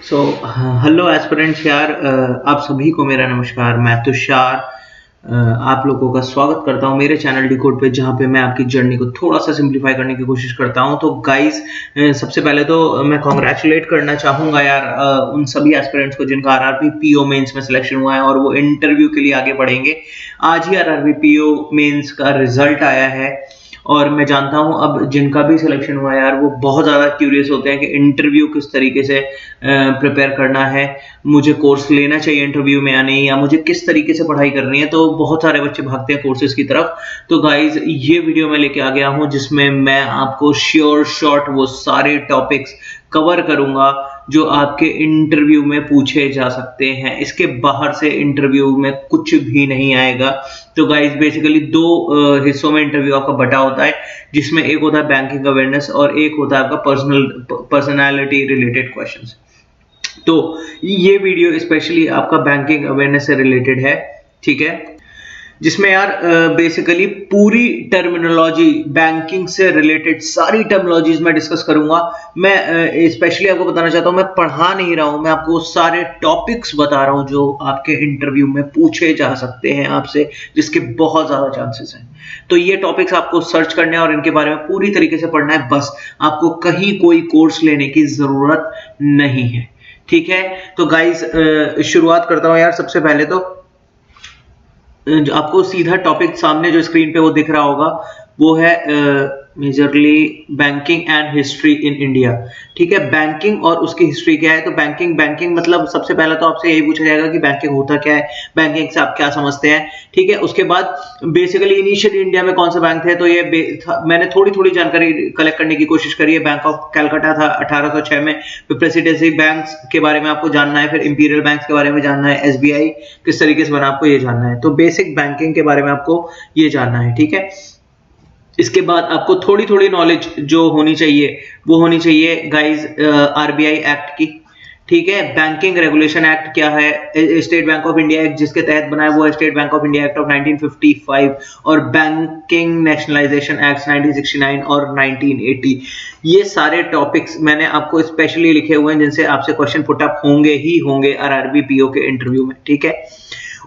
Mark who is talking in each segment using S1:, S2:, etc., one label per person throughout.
S1: So hello aspirants यार, आप सभी को मेरा नमस्कार। मैं तुषार आप लोगों का स्वागत करता हूं मेरे चैनल डिकोड पे, जहां पे मैं आपकी जर्नी को थोड़ा सा सिंप्लीफाई करने की कोशिश करता हूं। तो गाइस, सबसे पहले तो मैं कॉन्ग्रेचुलेट करना चाहूंगा यार उन सभी एस्पिरेंट्स को जिनका आरआरबी पीओ मेंस में सिलेक्शन हुआ है और वो इंटरव्यू के लिए आगे बढ़ेंगे। आज ही आरआरबी पीओ मेंस का रिजल्ट आया है और मैं जानता हूं अब जिनका भी सिलेक्शन हुआ यार वो बहुत ज़्यादा क्यूरियस होते हैं कि इंटरव्यू किस तरीके से प्रिपेयर करना है, मुझे कोर्स लेना चाहिए इंटरव्यू में या नहीं, या मुझे किस तरीके से पढ़ाई करनी है। तो बहुत सारे बच्चे भागते हैं कोर्सेज की तरफ। तो गाइज, ये वीडियो मैं लेके आ गया हूं जिसमें मैं आपको श्योर शॉर्ट वो सारे टॉपिक्स कवर करूंगा जो आपके इंटरव्यू में पूछे जा सकते हैं। इसके बाहर से इंटरव्यू में कुछ भी नहीं आएगा। तो गाइज, बेसिकली दो हिस्सों में इंटरव्यू आपका बटा होता है, जिसमें एक होता है बैंकिंग अवेयरनेस और एक होता है आपका पर्सनालिटी रिलेटेड क्वेश्चंस। तो ये वीडियो स्पेशली आपका बैंकिंग अवेयरनेस से रिलेटेड है, ठीक है, जिसमें यार बेसिकली पूरी टर्मिनोलॉजी बैंकिंग से रिलेटेड सारी टर्मिनोलॉजीज मैं डिस्कस करूंगा। मैं स्पेशली आपको बताना चाहता हूं, मैं पढ़ा नहीं रहा हूं, मैं आपको सारे टॉपिक्स बता रहा हूं जो आपके इंटरव्यू में पूछे जा सकते हैं आपसे, जिसके बहुत ज्यादा चांसेस हैं। तो ये टॉपिक्स आपको सर्च करने हैं और इनके बारे में पूरी तरीके से पढ़ना है। बस आपको कहीं कोई कोर्स लेने की जरूरत नहीं है, ठीक है। तो गाइज, शुरुआत करता हूं यार। सबसे पहले तो आपको सीधा टॉपिक सामने जो स्क्रीन पे वो दिख रहा होगा वो है majorly banking and history in India, ठीक है। बैंकिंग और उसकी हिस्ट्री क्या है। तो बैंकिंग मतलब सबसे पहले तो आपसे यही पूछा जाएगा कि बैंकिंग होता क्या है, बैंकिंग से आप क्या समझते हैं, ठीक है। उसके बाद बेसिकली इनिशियली इंडिया में कौन से बैंक थे, तो ये मैंने थोड़ी जानकारी कलेक्ट करने की कोशिश करी है। बैंक ऑफ कैलकाटा था 1806 में। फिर प्रेसिडेंसी बैंक्स के बारे में आपको जानना है, फिर इंपीरियल बैंक के बारे में जानना है, एसबीआई किस तरीके से बना आपको ये जानना है। तो बेसिक बैंकिंग के बारे में आपको ये जानना है, ठीक है। इसके बाद आपको थोड़ी नॉलेज जो होनी चाहिए वो होनी चाहिए गाइस आरबीआई एक्ट की, ठीक है। बैंकिंग रेगुलेशन एक्ट क्या है, state bank of India act जिसके तहत बना है वो है state bank of India act of 1955 और बैंकिंग नेशनलाइजेशन एक्ट 1969 और 1980। ये सारे टॉपिक्स मैंने आपको स्पेशली लिखे हुए हैं जिनसे आपसे क्वेश्चन पुट अप होंगे ही होंगे आरआरबी पीओ के इंटरव्यू में, ठीक है।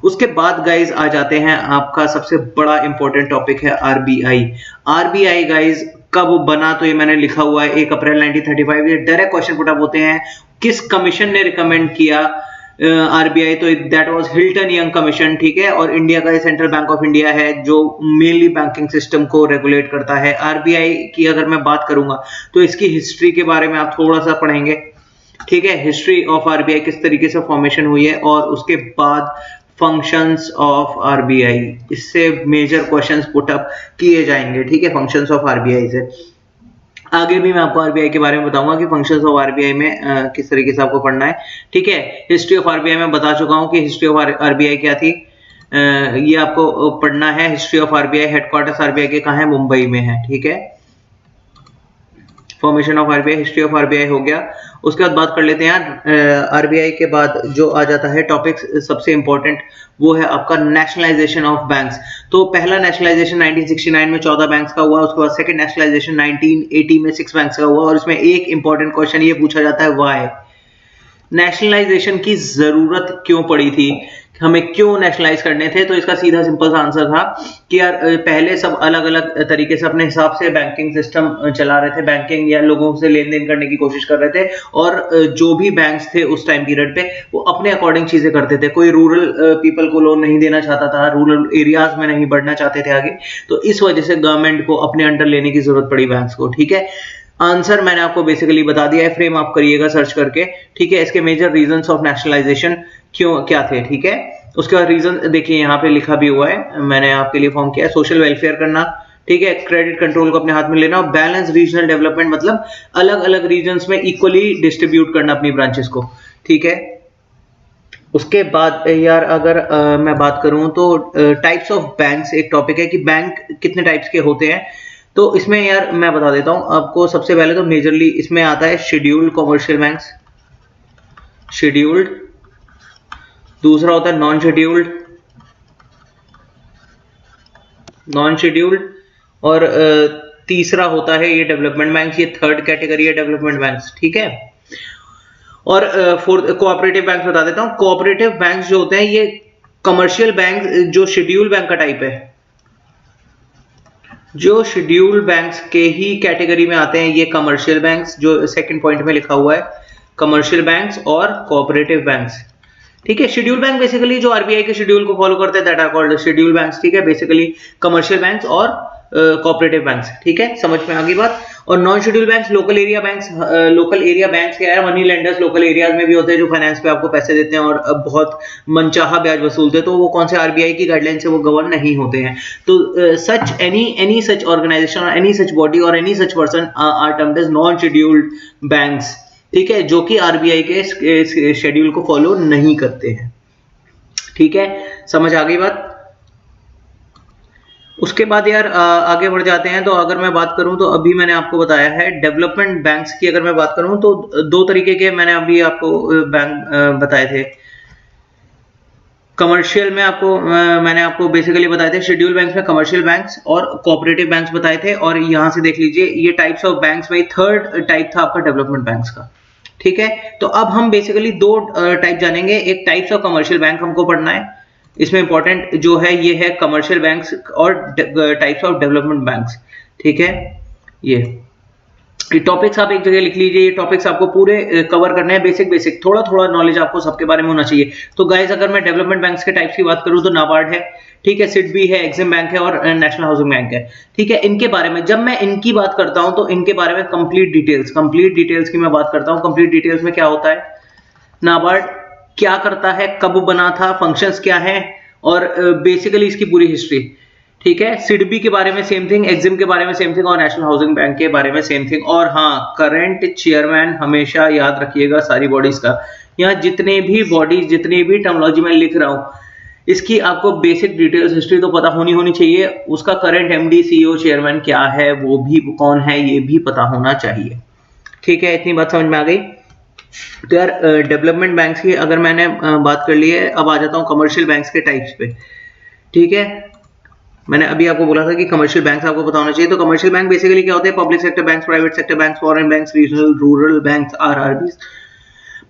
S1: उसके बाद गाइज आ जाते हैं, आपका सबसे बड़ा इंपॉर्टेंट टॉपिक है आरबीआई। आरबीआई गाइज कब बना, तो ये मैंने लिखा हुआ है 1 अप्रैल 1935। ये डायरेक्ट क्वेश्चन पुट अप होते हैं, किस कमीशन ने रिकमेंड किया आरबीआई, तो that was Hilton young commission, ठीक है। और इंडिया का सेंट्रल बैंक ऑफ इंडिया है जो मेनली बैंकिंग सिस्टम को रेगुलेट करता है। आरबीआई की अगर मैं बात करूंगा तो इसकी हिस्ट्री के बारे में आप थोड़ा सा पढ़ेंगे, ठीक है। हिस्ट्री ऑफ आरबीआई किस तरीके से फॉर्मेशन हुई है, और उसके बाद फंक्शंस ऑफ आरबीआई, इससे मेजर क्वेश्चंस पुट अप किए जाएंगे, ठीक है, फंक्शंस ऑफ आरबीआई से। आगे भी मैं आपको आरबीआई के बारे में बताऊंगा कि फंक्शंस ऑफ आरबीआई में किस तरीके से आपको पढ़ना है, ठीक है। हिस्ट्री ऑफ आरबीआई में बता चुका हूं कि हिस्ट्री ऑफ आरबीआई क्या थी, ये आपको पढ़ना है। History of RBI, headquarters RBI के कहां है, मुंबई में है, ठीक है। Formation of RBI, history of RBI हो गया। उसके बाद बात कर लेते हैं आरबीआई के बाद जो आ जाता है टॉपिक सबसे इंपॉर्टेंट, वो है आपका नेशनलाइजेशन ऑफ बैंक्स। तो पहला नेशनलाइजेशन 1969 में 14 बैंक्स का हुआ। उसके बाद सेकंड नेशनलाइजेशन 1980 में 6 बैंक्स का हुआ। और इसमें एक इंपॉर्टेंट क्वेश्चन ये पूछा जाता है, व्हाई नेशनलाइजेशन की जरूरत क्यों पड़ी थी, हमें क्यों नेशनलाइज करने थे। तो इसका सीधा सिंपल सा आंसर था कि यार पहले सब अलग अलग तरीके से अपने हिसाब से बैंकिंग सिस्टम चला रहे थे, बैंकिंग या लोगों से लेन देन करने की कोशिश कर रहे थे, और जो भी बैंक्स थे उस टाइम पीरियड पे वो अपने अकॉर्डिंग चीजें करते थे। कोई रूरल पीपल को लोन नहीं देना चाहता था, रूरल एरियाज में नहीं बढ़ना चाहते थे आगे, तो इस वजह से गवर्नमेंट को अपने अंडर लेने की जरूरत पड़ी बैंक्स को, ठीक है। आंसर मैंने आपको बेसिकली बता दिया है, फ्रेम आप करिएगा सर्च करके, ठीक है। इसके मेजर रीजंस ऑफ नेशनलाइजेशन क्यों क्या थे, ठीक है। उसके बाद रीजन देखिए यहाँ पे लिखा भी हुआ है, मैंने आपके लिए फॉर्म किया है। सोशल वेलफेयर करना, ठीक है, क्रेडिट कंट्रोल को अपने हाथ में लेना, और बैलेंस रीजनल डेवलपमेंट मतलब अलग अलग रीजन्स में इक्वली डिस्ट्रीब्यूट करना अपनी ब्रांचेस को, ठीक है। उसके बाद यार अगर मैं बात करूं तो टाइप्स ऑफ बैंक्स एक टॉपिक है कि बैंक कितने टाइप्स के होते हैं। तो इसमें यार मैं बता देता हूं आपको। सबसे पहले तो मेजरली इसमें आता है शेड्यूल्ड कॉमर्शियल बैंक्स, शेड्यूल्ड। दूसरा होता है नॉन शेड्यूल्ड, और तीसरा होता है ये डेवलपमेंट बैंक्स, ये थर्ड कैटेगरी है डेवलपमेंट बैंक्स, ठीक है। और फोर्थ कोऑपरेटिव बैंक बता देता हूँ। कोऑपरेटिव बैंक जो होते हैं ये कमर्शियल बैंक जो शेड्यूल बैंक का टाइप है, जो शेड्यूल बैंक्स के ही कैटेगरी में आते हैं ये कमर्शियल बैंक्स, जो सेकंड पॉइंट में लिखा हुआ है कमर्शियल बैंक्स और कोऑपरेटिव बैंक्स। ठीक है, शेड्यूल बैंक बेसिकली जो आरबीआई के शेड्यूल को फॉलो करते हैं that are called schedule banks. ठीक है, बेसिकली कमर्शियल बैंक्स और कोऑपरेटिव बैंक्स। ठीक है, समझ में आ गई बात। और non schedule banks local area banks. Local area banks क्या है, मनी लेंडर्स लोकल एरियाज में भी होते हैं जो फाइनेंस पे आपको पैसे देते हैं और बहुत मनचाहा ब्याज वसूलते हैं, तो वो कौन से आरबीआई की गाइडलाइन से वो गवर्न नहीं होते हैं। तो सच एनी सच ऑर्गेनाइजेशन और एनी सच बॉडी और any such person are termed as non scheduled banks. ठीक है, जो कि आरबीआई के शेड्यूल को फॉलो नहीं करते हैं। ठीक है, समझ आ गई बात। उसके बाद यार आगे बढ़ जाते हैं। तो अगर मैं बात करूं तो अभी मैंने आपको बताया है डेवलपमेंट बैंक्स की। अगर मैं बात करूं तो दो तरीके के मैंने अभी आपको बैंक बताए थे। कमर्शियल में आपको मैंने आपको बेसिकली बताए थे शेड्यूल बैंक्स में कमर्शियल बैंक्स और कोऑपरेटिव बैंक्स बताए थे। और यहां से देख लीजिए ये टाइप्स ऑफ बैंक्स में थर्ड टाइप था आपका डेवलपमेंट बैंक्स का। ठीक है, तो अब हम बेसिकली दो टाइप जानेंगे। एक टाइप्स ऑफ कमर्शियल बैंक हमको पढ़ना है, इसमें इंपॉर्टेंट जो है ये है कमर्शियल बैंक्स और टाइप्स ऑफ डेवलपमेंट बैंक्स। ठीक है, ये टॉपिक्स आप एक जगह लिख लीजिए। ये टॉपिक्स आपको पूरे कवर करने हैं, बेसिक थोड़ा थोड़ा नॉलेज आपको सबके बारे में होना चाहिए। तो गाइस अगर मैं डेवलपमेंट बैंक्स के टाइप्स की बात करूं तो नाबार्ड है, ठीक है, सिडबी है, एक्सिम बैंक है और नेशनल हाउसिंग बैंक है। ठीक है, इनके बारे में जब मैं इनकी बात करता हूं तो इनके बारे में कंप्लीट डिटेल्स की मैं बात करता हूं। कंप्लीट डिटेल्स में क्या होता है, नाबार्ड क्या करता है, कब बना था, फंक्शंस क्या हैं और बेसिकली इसकी पूरी हिस्ट्री। ठीक है, सिडबी के बारे में सेम थिंग, एक्सिम के बारे में सेम थिंग और नेशनल हाउसिंग बैंक के बारे में सेम थिंग। और हाँ, करंट चेयरमैन हमेशा याद रखिएगा सारी बॉडीज का। यहाँ जितने भी बॉडीज जितनी भी टर्मिनोलॉजी में लिख रहा हूँ इसकी आपको बेसिक डिटेल्स हिस्ट्री तो पता होनी चाहिए। उसका करंट एमडी सीईओ चेयरमैन क्या है, वो भी कौन है, ये भी पता होना चाहिए। ठीक है, इतनी बात समझ में आ गई। तो यार डेवलपमेंट बैंक्स की अगर मैंने बात कर ली है, अब आ जाता हूँ कमर्शियल बैंक्स के टाइप्स पे। ठीक है, मैंने अभी आपको बोला था कि कमर्शियल बैंक्स आपको पता होना चाहिए। तो कमर्शियल बैंक बेसिकली क्या होते हैं, public sector banks, private sector banks, foreign banks, regional rural banks, RRBs.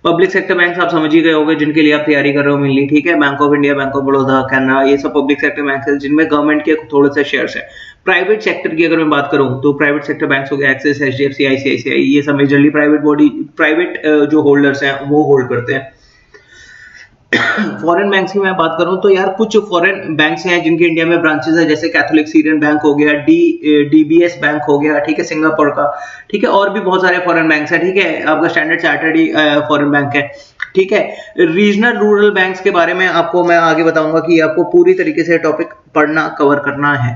S1: Public sector banks आप समझ ही गए होंगे जिनके लिए आप तैयारी कर रहे हो मेनली। ठीक है, bank of India, bank of Baroda, Canara, ये सब पब्लिक सेक्टर बैंक्स हैं जिनमें गवर्नमेंट के थोड़े से शेयर्स हैं। प्राइवेट सेक्टर की अगर मैं बात करूं तो प्राइवेट सेक्टर बैंक्स हो गए एक्सिस, एचडीएफसी, आईसीआईसीआई, ये सब मेजरली प्राइवेट जो होल्डर्स हैं वो होल्ड करते हैं। फॉरेन बैंक्स की मैं बात करूं तो यार कुछ फॉरेन बैंक्स हैं जिनके इंडिया में ब्रांचेस है, जैसे कैथोलिक सीरियन बैंक हो गया, डीबीएस बैंक हो गया, ठीक है, सिंगापुर का। ठीक है, और भी बहुत सारे फॉरेन बैंक्स हैं। ठीक है, आपका स्टैंडर्ड चार्टर्ड फॉरेन बैंक है। ठीक है, रीजनल रूरल बैंक्स के बारे में आपको मैं आगे बताऊंगा कि आपको पूरी तरीके से टॉपिक पढ़ना कवर करना है।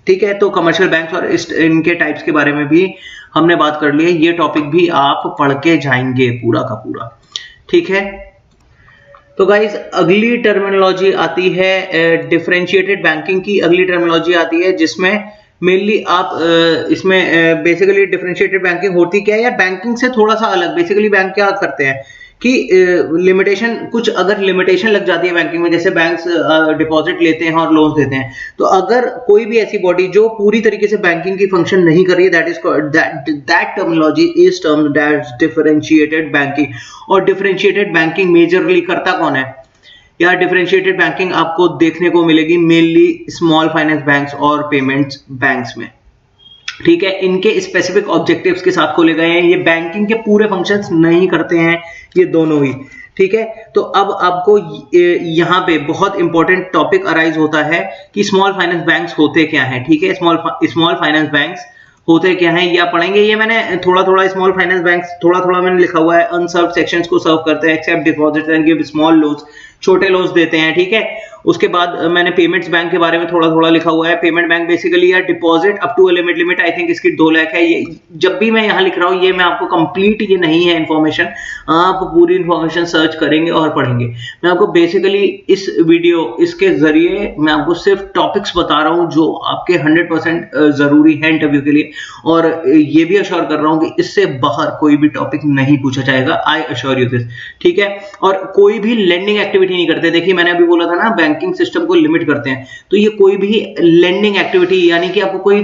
S1: ठीक है, तो कमर्शियल बैंक्स और इनके टाइप्स के बारे में भी हमने बात कर ली है। ये टॉपिक भी आप पढ़ के जाएंगे पूरा का पूरा। ठीक है, तो गाइज अगली टर्मिनोलॉजी आती है डिफरेंशिएटेड बैंकिंग की। अगली टर्मिनोलॉजी आती है जिसमें मेनली आप इसमें बेसिकली डिफरेंशिएटेड बैंकिंग होती क्या है यार, बैंकिंग से थोड़ा सा अलग। बेसिकली बैंक क्या करते हैं कि लिमिटेशन, कुछ अगर लिमिटेशन लग जाती है बैंकिंग में, जैसे बैंक्स डिपॉजिट लेते हैं और लोन देते हैं, तो अगर कोई भी ऐसी बॉडी जो पूरी तरीके से बैंकिंग की फंक्शन नहीं कर रही है, that terminology is termed as differentiated banking. और डिफरेंशिएटेड बैंकिंग मेजरली करता कौन है यार, डिफरेंशिएटेड बैंकिंग आपको देखने को मिलेगी मेनली स्मॉल फाइनेंस बैंक्स और पेमेंट्स बैंक्स में। ठीक है, इनके स्पेसिफिक ऑब्जेक्टिव्स के साथ खोले गए हैं। ये बैंकिंग के पूरे फंक्शंस नहीं करते हैं, ये दोनों ही। ठीक है, तो अब आपको यहाँ पे बहुत इंपॉर्टेंट टॉपिक अराइज होता है कि स्मॉल फाइनेंस बैंक्स होते क्या हैं। ठीक है, स्मॉल फाइनेंस बैंक्स होते क्या हैं या पढ़ेंगे। ये मैंने थोड़ा स्मॉल फाइनेंस बैंक्स थोड़ा मैंने लिखा हुआ है। अनसर्व सेक्शंस को सर्व करते हैं, accept deposit and give small loans, छोटे लोन्स देते हैं। ठीक है, उसके बाद मैंने पेमेंट्स बैंक के बारे में थोड़ा लिखा हुआ है। पेमेंट बैंक बेसिकली यार deposit up to a limit I think इसकी 2 लाख है। ये जब भी मैं यहाँ लिख रहा हूँ ये मैं आपको कंप्लीट ये नहीं है इन्फॉर्मेशन, आप पूरी इन्फॉर्मेशन सर्च करेंगे और पढ़ेंगे। मैं आपको बेसिकली इस वीडियो इसके जरिए मैं आपको सिर्फ टॉपिक्स बता रहा हूँ जो आपके 100% जरूरी है इंटरव्यू के लिए, और ये भी अश्योर कर रहा हूँ कि इससे बाहर कोई भी टॉपिक नहीं पूछा जाएगा, आई अश्योर यू दिस। ठीक है, और कोई भी लेंडिंग एक्टिविटी नहीं करते। देखिए मैंने अभी बोला था ना बैंकिंग सिस्टम को लिमिट करते हैं, तो ये कोई भी लेंडिंग एक्टिविटी यानी कि आपको कोई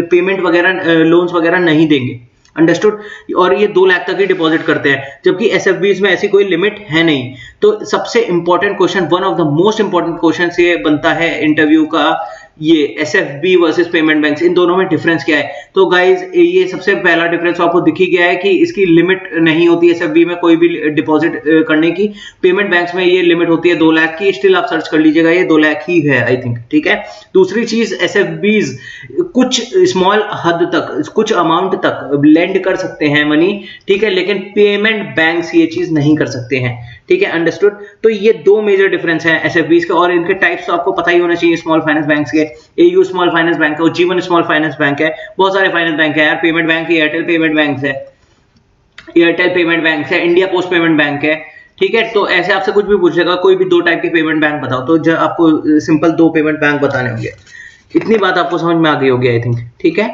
S1: पेमेंट वगैरह लोन्स वगैरह नहीं देंगे। अंडरस्टूड। और ये 2 लाख तक ही डिपॉजिट करते हैं, जबकि एसएफबीज में ऐसी कोई लिमिट है नहीं। तो सबसे important question, one of the most important question ये बनता है इंटरव्यू का, ये एसएफबी वर्सेस पेमेंट बैंक्स, इन दोनों में डिफरेंस क्या है। तो गाइज ये सबसे पहला डिफरेंस आपको दिख ही गया है कि इसकी लिमिट नहीं होती है एसएफबी में कोई भी डिपॉजिट करने की। पेमेंट बैंक्स में ये लिमिट होती है 2 लाख की। स्टिल आप सर्च कर लीजिएगा, ये 2 लाख ही है आई थिंक, ठीक है। दूसरी चीज, एसएफबीज कुछ स्मॉल हद तक, कुछ अमाउंट तक लेंड कर सकते हैं मनी, ठीक है, लेकिन पेमेंट बैंक्स ये चीज नहीं कर सकते हैं, ठीक है, अंडरस्टूड। तो ये 2 मेजर डिफरेंस हैं एसएफबीज के, और इनके टाइप्स तो आपको पता ही होना चाहिए स्मॉल फाइनेंस बैंक्स के। एयू स्मॉल फाइनेंस बैंक है, जीवन स्मॉल फाइनेंस बैंक है, बहुत सारे फाइनेंस बैंक है यार। Payment bank Airtel payment bank है, एयरटेल पेमेंट बैंक है, इंडिया पोस्ट पेमेंट बैंक है, ठीक है। तो ऐसे आपसे कुछ भी पूछेगा, कोई भी 2 टाइप के पेमेंट बैंक बताओ, तो जब आपको सिंपल 2 पेमेंट बैंक बताने होंगे। इतनी बात आपको समझ में आ गई होगी आई थिंक, ठीक है।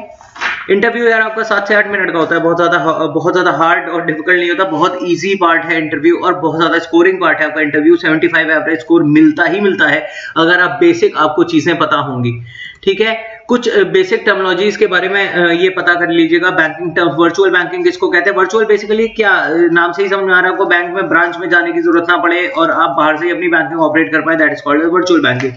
S1: इंटरव्यू यार आपका 7 से 8 मिनट का होता है, बहुत ज्यादा हार्ड और डिफिकल्ट नहीं होता, बहुत इजी पार्ट है इंटरव्यू, और बहुत ज्यादा स्कोरिंग पार्ट है आपका इंटरव्यू। 75 एवरेज स्कोर मिलता ही मिलता है अगर आप बेसिक, आपको चीजें पता होंगी, ठीक है। कुछ बेसिक टर्मिनोलॉजीज के बारे में ये पता कर लीजिएगा। बैंकिंग टर्म्स, वर्चुअल बैंकिंग किसको कहते हैं। वर्चुअल बेसिकली क्या, नाम से ही समझ में आ रहा है आपको, बैंक में ब्रांच में जाने की जरूरत ना पड़े और आप बाहर से ही अपनी बैंकिंग ऑपरेट कर पाए, that is called virtual banking,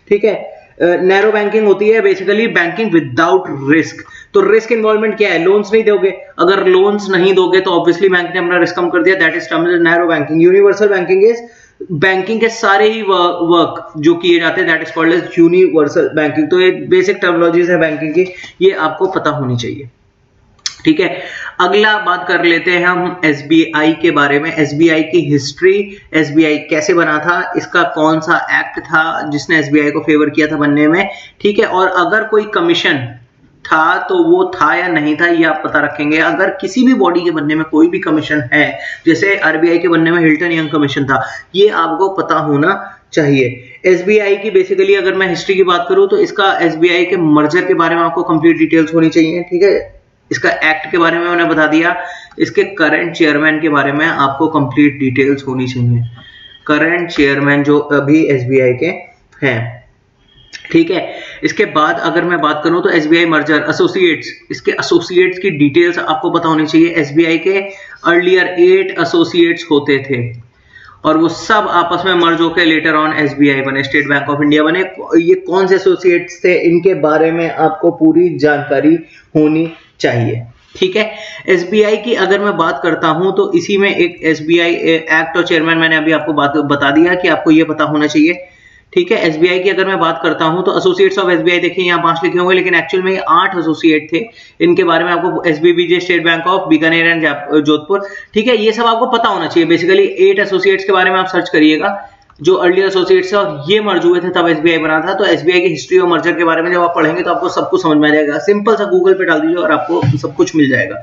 S1: ठीक है। नैरो बैंकिंग होती है बेसिकली बैंकिंग विदाउट रिस्क। तो रिस्क इन्वॉल्वमेंट क्या है, लोन्स नहीं दोगे, अगर लोन्स नहीं दोगे तो ऑब्वियसली बैंक ने अपना रिस्क कम कर दिया, that is termed narrow banking. Universal banking is banking के सारे ही वर्क जो किए जाते हैं, that is called as universal banking. तो ये बेसिक टर्मिनोलॉजीज है बैंकिंग की, ये आपको पता होनी चाहिए, ठीक है। अगला बात कर लेते हैं हम एसबीआई के बारे में, एसबीआई की हिस्ट्री, एसबीआई कैसे बना था, इसका कौन सा एक्ट था जिसने एसबीआई को फेवर किया था बनने में, ठीक है। और अगर कोई कमीशन था तो वो था या नहीं था, ये आप पता रखेंगे। अगर किसी भी बॉडी के बनने में कोई भी कमीशन है, जैसे आरबीआई के बनने में हिल्टन यंग कमीशन था, ये आपको पता होना चाहिए। एसबीआई की बेसिकली अगर मैं हिस्ट्री की बात करूं तो इसका एसबीआई के मर्जर के बारे में आपको कंप्लीट डिटेल्स होनी चाहिए, ठीक है। इसका एक्ट के बारे में मैंने बता दिया, इसके करंट चेयरमैन के बारे में आपको कंप्लीट डिटेल्स होनी चाहिए, करंट चेयरमैन जो अभी एसबीआई के हैं, ठीक है। इसके बाद अगर मैं बात करूं तो एसबीआई मर्जर, एसोसिएट्स, इसके एसोसिएट्स की डिटेल्स आपको पता होनी चाहिए। एसबीआई के अर्लियर 8 एसोसिएट्स होते थे और वो सब आपस में मर्ज होकर लेटर ऑन एसबीआई बने, स्टेट बैंक ऑफ इंडिया बने। ये कौन से एसोसिएट्स थे, इनके बारे में आपको पूरी जानकारी होनी चाहिए, ठीक है। एसबीआई की अगर मैं बात करता हूं तो इसी में एक एसबीआई एक्ट और चेयरमैन मैंने अभी आपको बता दिया कि आपको ये पता होना चाहिए, ठीक है। एसबीआई की अगर मैं बात करता हूं तो एसोसिएट्स ऑफ एसबीआई देखिए यहाँ 5 लिखे होंगे, लेकिन एक्चुअल में ये 8 एसोसिएट थे। इनके बारे में आपको SBBJ, state bank of Bikaner and Jodhpur, ठीक है, ये सब आपको पता होना चाहिए। बेसिकली 8 एसोसिएट्स के बारे में आप सर्च करिएगा जो अर्लियर एसोसिएट्स है और ये मर्ज हुए थे तब एसबीआई बना था। तो एसबीआई की हिस्ट्री और मर्जर के बारे में जब आप पढ़ेंगे तो आपको सब कुछ समझ में आ जाएगा। सिंपल सा गूगल पे डाल दीजिए और आपको सब कुछ मिल जाएगा,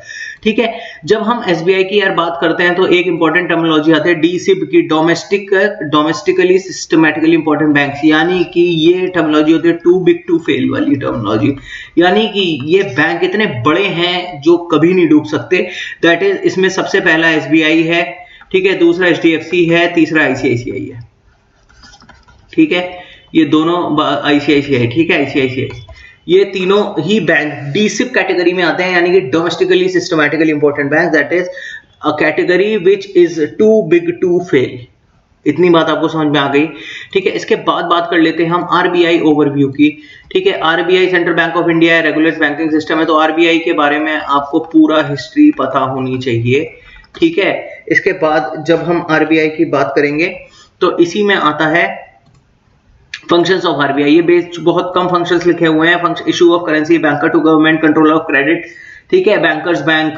S1: ठीक है। जब हम एसबीआई की यार बात करते हैं तो एक इंपॉर्टेंट टर्मिनोलॉजी आती है डीसिब की, डोमेस्टिकली सिस्टमैटिकली इंपॉर्टेंट बैंक्स, यानी कि ये टर्मिनोलॉजी होती है टू बिग टू फेल वाली टर्मिनोलॉजी, यानी कि ये बैंक इतने बड़े हैं जो कभी नहीं डूब सकते। दैट इज, इसमें सबसे पहला एसबीआई है, ठीक है, दूसरा एचडीएफसी है, तीसरा आईसीआईसीआई है, ठीक है। ये दोनों आईसीआईसीआई, ठीक है, आईसीआईसीआई, ये तीनों ही बैंक डीसिप कैटेगरी में आते हैं, यानी कि domestically systematically important bank, that is a category which is too big to fail. इतनी बात आपको समझ में आ गई, ठीक है। इसके बाद बात कर लेते हैं हम आरबीआई ओवरव्यू की, ठीक है। RBI central bank of India regulate banking system है, तो आरबीआई के बारे में आपको पूरा हिस्ट्री पता होनी चाहिए, ठीक है। इसके बाद जब हम आरबीआई की बात करेंगे तो इसी में आता है फंक्शंस ऑफ आरबीआई। ये बेस बहुत कम फंक्शंस लिखे हुए हैं, function issue of currency, banker to government, control of credit, ठीक है, बैंकर्स बैंक,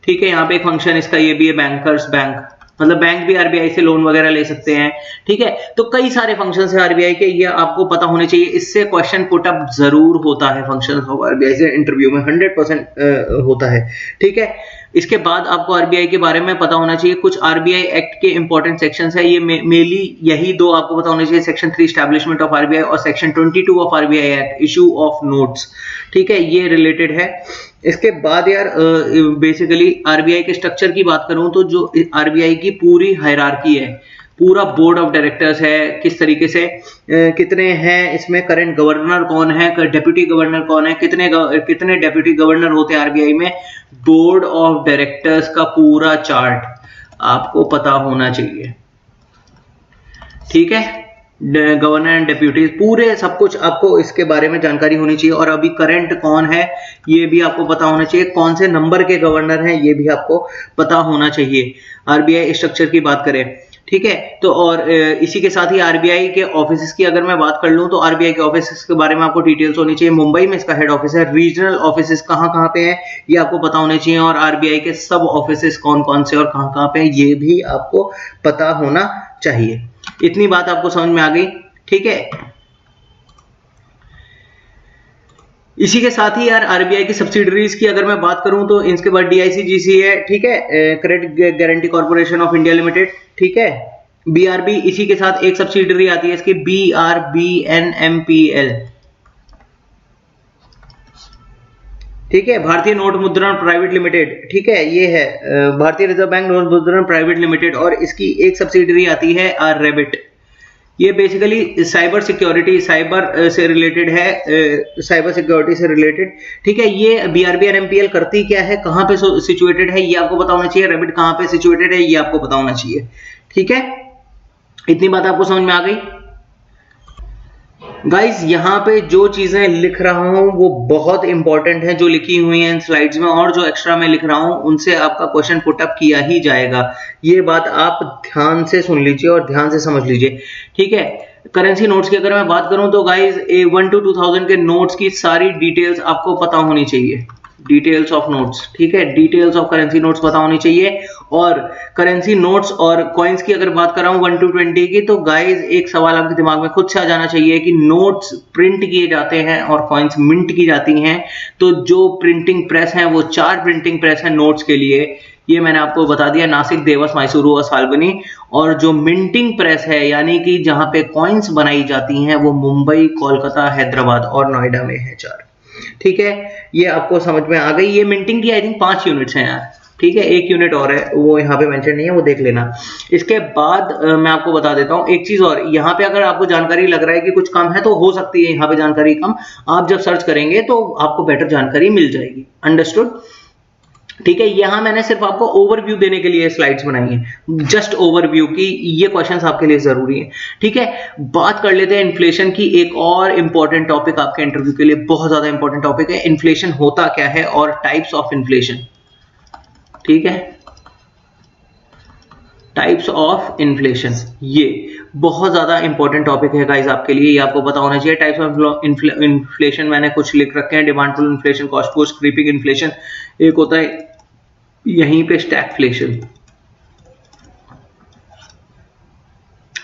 S1: ठीक है। यहाँ पे एक फंक्शन इसका ये भी है बैंकर्स बैंक, मतलब बैंक भी आरबीआई से लोन वगैरह ले सकते हैं, ठीक है। तो कई सारे फंक्शंस है आरबीआई के, ये आपको पता होने चाहिए। इससे क्वेश्चन पुट अप जरूर होता है फंक्शंस ऑफ आरबीआई से इंटरव्यू में, 100% होता है, ठीक है। इसके बाद आपको आरबीआई के बारे में पता होना चाहिए कुछ आरबीआई एक्ट के इंपॉर्टेंट सेक्शंस है, ये मेनली यही दो आपको पता होने चाहिए, सेक्शन 3 एस्टैब्लिशमेंट ऑफ आरबीआई और section 22 of RBI act issue of notes, ठीक है, ये रिलेटेड है। इसके बाद यार बेसिकली आरबीआई के स्ट्रक्चर की बात करूं तो जो आरबीआई की पूरी हायरार्की है, पूरा बोर्ड ऑफ डायरेक्टर्स है, किस तरीके से कितने हैं इसमें, करंट गवर्नर कौन है, डिप्यूटी गवर्नर कौन है, कितने डिप्यूटी गवर्नर होते हैं आरबीआई में, बोर्ड ऑफ डायरेक्टर्स का पूरा चार्ट आपको पता होना चाहिए। ठीक है, गवर्नर एंड डिप्यूटी पूरे सब कुछ आपको इसके बारे में जानकारी होनी चाहिए। और अभी करंट कौन है ये भी आपको पता होना चाहिए, कौन से नंबर के गवर्नर हैं ये भी आपको पता होना चाहिए, आरबीआई स्ट्रक्चर की बात करें। ठीक है, तो और इसी के साथ ही आरबीआई के ऑफिस की अगर मैं बात कर लूं तो आरबीआई के ऑफिस के बारे में आपको डिटेल्स होनी चाहिए। मुंबई में इसका हेड ऑफिस है, रीजनल ऑफिस कहां पे है ये आपको पता होने चाहिए, और आरबीआई के सब ऑफिस कौन कौन से और कहां पे है ये भी आपको पता होना चाहिए। इतनी बात आपको समझ में आ गई। ठीक है, इसी के साथ ही यार आरबीआई की सब्सिडरीज की अगर मैं बात करूं तो इनके बाद डीआईसीजीसी है, ठीक है, credit guarantee corporation of India limited, ठीक है, बीआरबी, इसी के साथ एक सब्सिडरी आती है इसकी बीआरबीएनएमपीएल, ठीक है, भारतीय नोट मुद्रण प्राइवेट लिमिटेड, ठीक है, ये है भारतीय रिजर्व बैंक नोट मुद्रण प्राइवेट लिमिटेड, और इसकी एक सब्सिडरी आती है रेबिट। ये बेसिकली साइबर सिक्योरिटी, साइबर से रिलेटेड है, साइबर सिक्योरिटी से रिलेटेड। ठीक है, ये बीआरबीएनएमपीएल करती क्या है, कहां पे सिचुएटेड है ये आपको पता होना चाहिए, रेबिट कहां पे सिचुएटेड है ये आपको पता होना चाहिए। ठीक है, इतनी बात आपको समझ में आ गई। गाइज यहाँ पे जो चीजें लिख रहा हूं वो बहुत इंपॉर्टेंट है, जो लिखी हुई हैं इन स्लाइड्स में, और जो एक्स्ट्रा मैं लिख रहा हूं उनसे आपका क्वेश्चन पुट अप किया ही जाएगा। ये बात आप ध्यान से सुन लीजिए और ध्यान से समझ लीजिए। ठीक है, करेंसी नोट्स की अगर मैं बात करूं तो गाइज 1 to 2000 के नोट्स की सारी डिटेल्स आपको पता होनी चाहिए, डिटेल्स ऑफ नोट्स। ठीक है, डिटेल्स ऑफ करेंसी नोट्स पता होनी चाहिए। और करेंसी नोट्स और कॉइन्स की अगर बात कर रहा हूं 1 to 20 की, तो गाइज एक सवाल आपके दिमाग में खुद से आ जाना चाहिए कि नोट्स प्रिंट किए जाते हैं और कॉइन्स मिंट की जाती हैं, तो जो प्रिंटिंग प्रेस है वो 4 प्रिंटिंग प्रेस है नोट्स के लिए, ये मैंने आपको बता दिया, नासिक, देवस, मैसूरू और साल्बनी। और जो मिंटिंग प्रेस है यानी कि जहां पे कॉइन्स बनाई जाती हैं वो मुंबई, कोलकाता, हैदराबाद और नोएडा में है 4। ठीक है, ये आपको समझ में आ गई। ये मिंटिंग की आई थिंक 5 यूनिट्स हैं यार। ठीक है, एक यूनिट और है वो यहाँ पे मेंशन नहीं है, वो देख लेना। इसके बाद मैं आपको बता देता हूँ एक चीज और, यहाँ पे अगर आपको जानकारी लग रहा है कि कुछ कम है तो हो सकती है यहाँ पे जानकारी कम, आप जब सर्च करेंगे तो आपको बेटर जानकारी मिल जाएगी। अंडरस्टूड? ठीक है, यहाँ मैंने सिर्फ आपको ओवरव्यू देने के लिए स्लाइड्स बनाई हैं, जस्ट ओवरव्यू की, ये क्वेश्चंस आपके लिए जरूरी है। ठीक है, बात कर लेते हैं इन्फ्लेशन की, एक और इंपॉर्टेंट टॉपिक आपके इंटरव्यू के लिए, बहुत ज्यादा इंपॉर्टेंट टॉपिक है। इन्फ्लेशन होता क्या है और टाइप्स ऑफ इन्फ्लेशन। ठीक है, टाइप्स ऑफ इन्फ्लेशन, ये बहुत ज्यादा इंपॉर्टेंट टॉपिक है गाइस आपके लिए, ये आपको पता होना चाहिए। टाइप्स ऑफ इन्फ्लेशन मैंने कुछ लिख रखे हैं, demand pull inflation, cost push, creeping inflation, एक होता है यहीं पे स्टैगफ्लेशन।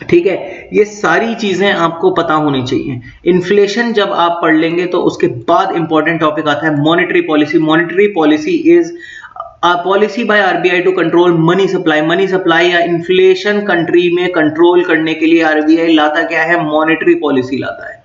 S1: ठीक है, ये सारी चीजें आपको पता होनी चाहिए। इन्फ्लेशन जब आप पढ़ लेंगे तो उसके बाद इंपॉर्टेंट टॉपिक आता है monetary policy. Monetary policy is policy by RBI to control money supply. Money supply या इन्फ्लेशन कंट्री में कंट्रोल करने के लिए आरबीआई लाता क्या है, मॉनेटरी पॉलिसी लाता है।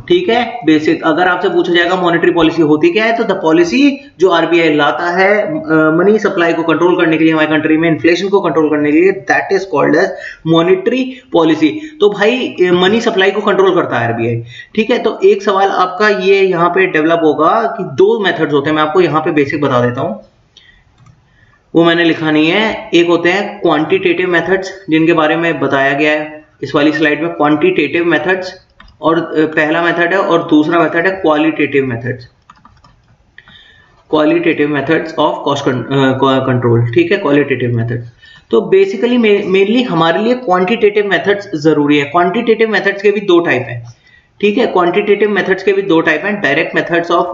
S1: ठीक है, बेसिक अगर आपसे पूछा जाएगा मॉनेटरी पॉलिसी होती क्या है, तो द पॉलिसी जो आरबीआई लाता है मनी सप्लाई को कंट्रोल करने के लिए हमारी कंट्री में, इन्फ्लेशन को कंट्रोल करने के लिए, that is called as monetary policy. तो भाई मनी सप्लाई को कंट्रोल करता है आरबीआई। ठीक है, तो एक सवाल आपका ये यहाँ पे डेवलप होगा कि 2 मेथड्स होते हैं, मैं आपको यहाँ पे बेसिक बता देता हूँ, वो मैंने लिखा नहीं है। एक होते हैं क्वांटिटेटिव मेथड्स, जिनके बारे में बताया गया है इस वाली स्लाइड में, क्वांटिटेटिव मेथड्स, और पहला मेथड है, और दूसरा मेथड है qualitative methods, qualitative methods of cost control. ठीक है, क्वालिटेटिव मेथड्स। तो बेसिकली मेनली हमारे लिए क्वांटिटेटिव मेथड्स जरूरी है। क्वांटिटेटिव मेथड्स के भी 2 टाइप हैं। ठीक है, क्वांटिटेटिव मेथड्स के भी 2 टाइप हैं, डायरेक्ट मेथड्स ऑफ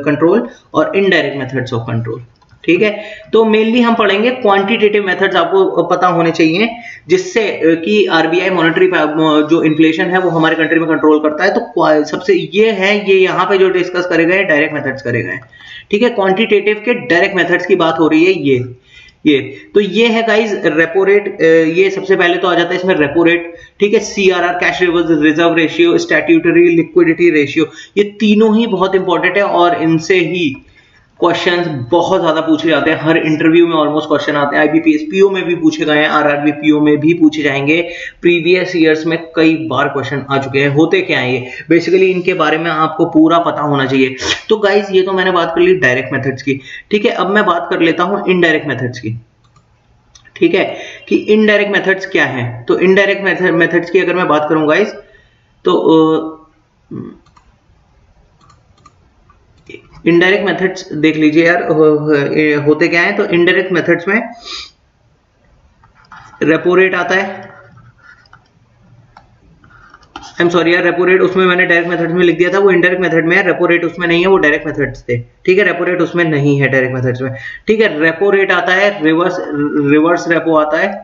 S1: कंट्रोल और इनडायरेक्ट मेथड्स ऑफ कंट्रोल। ठीक है, तो मेनली हम पढ़ेंगे क्वांटिटेटिव मेथड्स, आपको पता होने चाहिए, जिससे कि आरबीआई मॉनेटरी जो इन्फ्लेशन है वो हमारे कंट्री में कंट्रोल करता है। तो सबसे ये है, ये यहाँ पे जो डिस्कस करे गए डायरेक्ट मेथड्स करे गए। ठीक है, क्वांटिटेटिव के डायरेक्ट मेथड्स की बात हो रही है। ये तो ये है गाइज रेपो रेट, ये सबसे पहले तो आ जाता है इसमें रेपो रेट। ठीक है, CRR, cash reserve ratio, statutory liquidity ratio, ये तीनों ही बहुत इंपॉर्टेंट है और इनसे ही क्वेश्चंस बहुत ज्यादा पूछे जाते हैं, हर इंटरव्यू में ऑलमोस्ट क्वेश्चन आते हैं। आईबीपीएस पीओ में भी पूछे गए हैं, आरआरबी पीओ में भी पूछे जाएंगे, प्रीवियस ईयर्स में कई बार क्वेश्चन आ चुके हैं। होते क्या है ये, बेसिकली इनके बारे में आपको पूरा पता होना चाहिए। तो गाइस ये तो मैंने बात कर ली डायरेक्ट मेथड्स की, ठीक है। अब मैं बात कर लेता हूं इनडायरेक्ट मेथड्स की, ठीक है, कि इनडायरेक्ट मेथड्स क्या है। तो इनडायरेक्ट मेथड्स की अगर मैं बात करूं गाइस, तो इनडायरेक्ट मेथड्स देख लीजिए यार, होते क्या है। तो इनडायरेक्ट मेथड्स में रेपो रेट आता है, आई एम सॉरी यार, रेपो रेट उसमें मैंने डायरेक्ट मेथड्स में लिख दिया था, वो इनडायरेक्ट मेथड में है। रेपो रेट उसमें नहीं है, वो डायरेक्ट मेथड्स थे, ठीक है। रेपो रेट उसमें नहीं है डायरेक्ट मेथड्स में, ठीक है। रेपो रेट आता है, रिवर्स रेपो आता है,